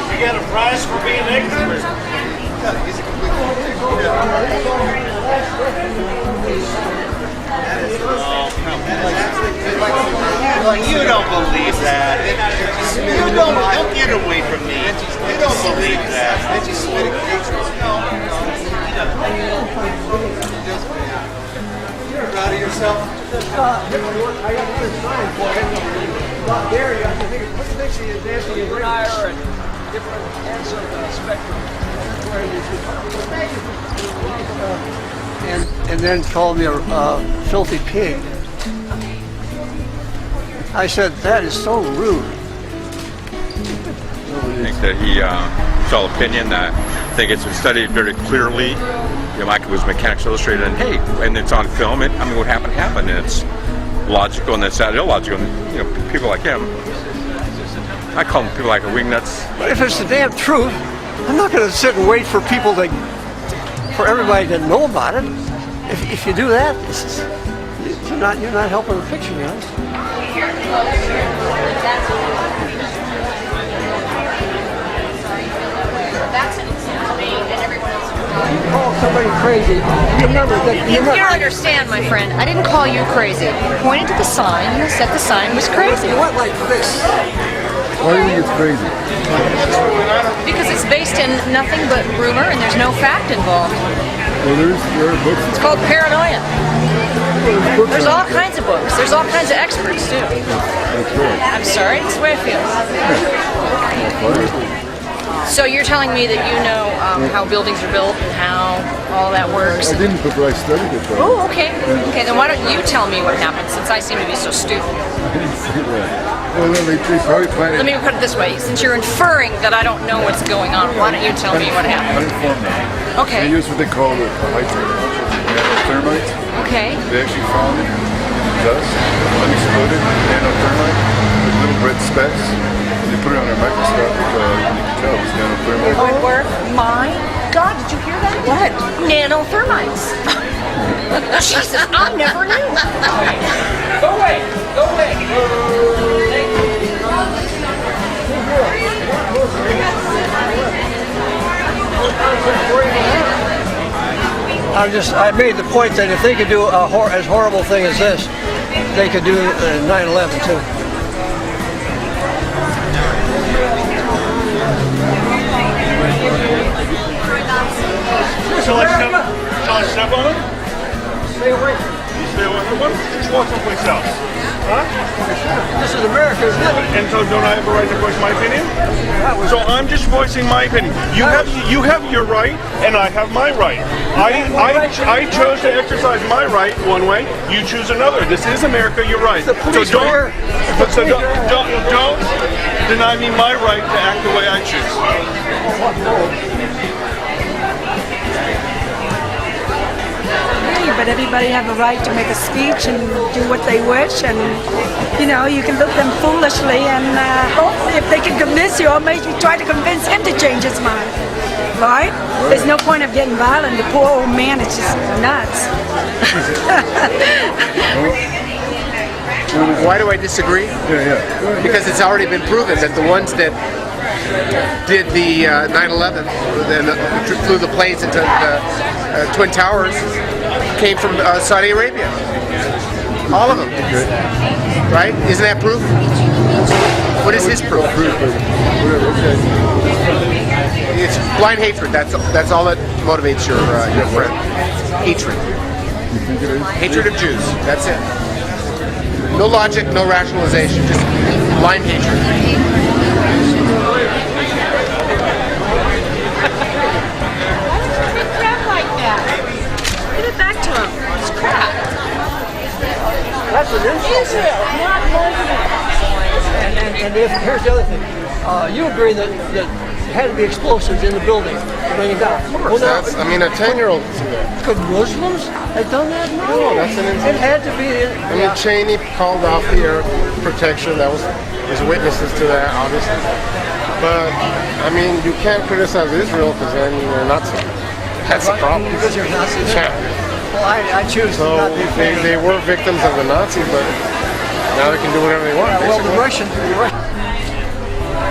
You got a prize for being ignorant? You don't believe that. You don't get away from me. You don't believe that. You're proud of yourself? I got another sign for him. About Gary, I think what do you think he is dancing? You and I are at different ends of the spectrum. And then called me a filthy pig. I said, that is so rude. I think that it's all opinion. I think it's been studied very clearly. You know, Mike was Mechanics Illustrated, and hey, and it's on film. I mean, what happened happened. And it's logical, and it's not illogical. And, you know, people like him, I call them people like a wingnuts. But if it's the damn truth, I'm not going to sit and wait for people for everybody to know about it. If you do that, you're not helping the picture, you know. You call somebody crazy. You can't understand, my friend. I didn't call you crazy. I pointed to the sign and said the sign was crazy. You went like this. Why do you think it's crazy? Because it's based in nothing but rumor and there's no fact involved. Well, there are books. It's called paranoia. There's all kinds of books. There's all kinds of experts, too. That's right. I'm sorry, it's the way I feel. So you're telling me that you know how buildings are built and how all that works? I didn't, but I studied it. Though. Oh, okay. Okay, then why don't you tell me what happened, since I seem to be so stupid? I didn't see that. Well, then they probably planted. Let me put it this way. Since you're inferring that I don't know what's going on, why don't you tell me what happened? Uninformed now. Okay. They use what they call a hydrate. Thermite. Okay. They actually found it in the dust, unexploded, nanothermite, with little red specks. They put it on their microscope, you can tell it was nanothermite. Oh my God, did you hear that? What? Nanothermites. Jesus, I never knew. Go away! Go away! I made the point that if they could do as horrible thing as this, they could do 9/11 too. Shall I step on him? Stay away. You stay away from him? Just walk someplace else. Huh? This is America, isn't it? And so don't I have a right to voice my opinion? So I'm just voicing my opinion. You have your right, and I have my right. I chose to exercise my right one way. You choose another. This is America. You're right. So don't deny me my right to act the way I choose. But everybody have a right to make a speech and do what they wish, and you can look them foolishly, and hope if they can convince you, or maybe try to convince him to change his mind. Right? There's no point of getting violent. The poor old man is just nuts. Why do I disagree? Yeah. Because it's already been proven that the ones that did the 9/11 and flew the planes into the Twin Towers came from Saudi Arabia. All of them. Right? Isn't that proof? What is his proof? It's blind hatred. That's all that motivates your friend. Hatred. Hatred of Jews. That's it. No logic, no rationalization. Just blind hatred. Back to him. It's crap. That's an insult. Israel, not Muslim. And here's the other thing. You agree that had to be explosives in the building to bring it down. Of course, that's, I mean, a 10-year-old can see that. Could Muslims have done that? No, that's an It had to be. I mean, Cheney called off the air protection. That was his witnesses to that, obviously. But I mean, you can't criticize Israel because then you're Nazi. That's the problem. Because you're Nazi. Yeah. Well, I choose to not be a fan. They were victims of the Nazis, but now they can do whatever they want. Yeah, well, the Russians.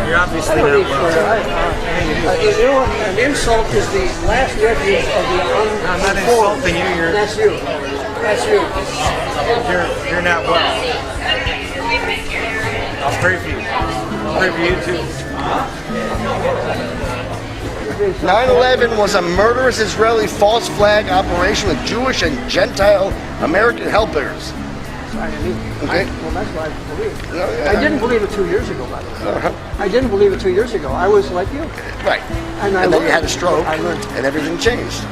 You're obviously I don't not need you know what? An insult is the last refuge of the uninformed. I'm not insulting you. That's you. That's you. You're not well. I'll pray for you. I'll pray for you too. 9/11 was a murderous Israeli false flag operation with Jewish and Gentile American helpers. Okay. Well, that's what I believe. I didn't believe it 2 years ago, by the way. I didn't believe it 2 years ago. I was like you. Right. And then you had a stroke, and everything changed.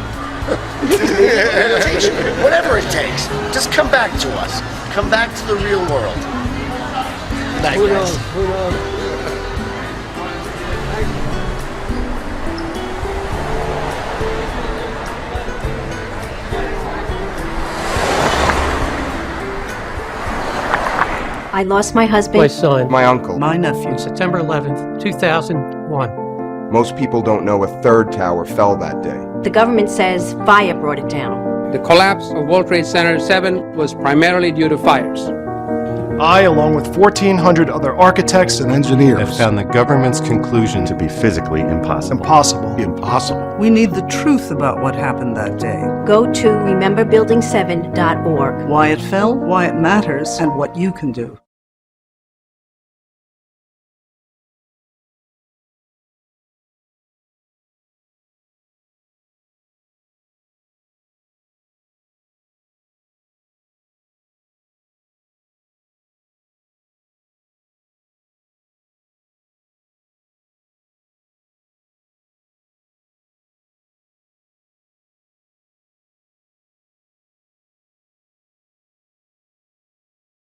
Whatever it takes, just come back to us. Come back to the real world. Who knows? Who knows? I lost my husband. My son. My uncle. My nephew. September 11th, 2001. Most people don't know a third tower fell that day. The government says fire brought it down. The collapse of World Trade Center 7 was primarily due to fires. I, along with 1,400 other architects and engineers, have found the government's conclusion to be physically impossible. Impossible. We need the truth about what happened that day. Go to rememberbuilding7.org. Why it fell, why it matters, and what you can do.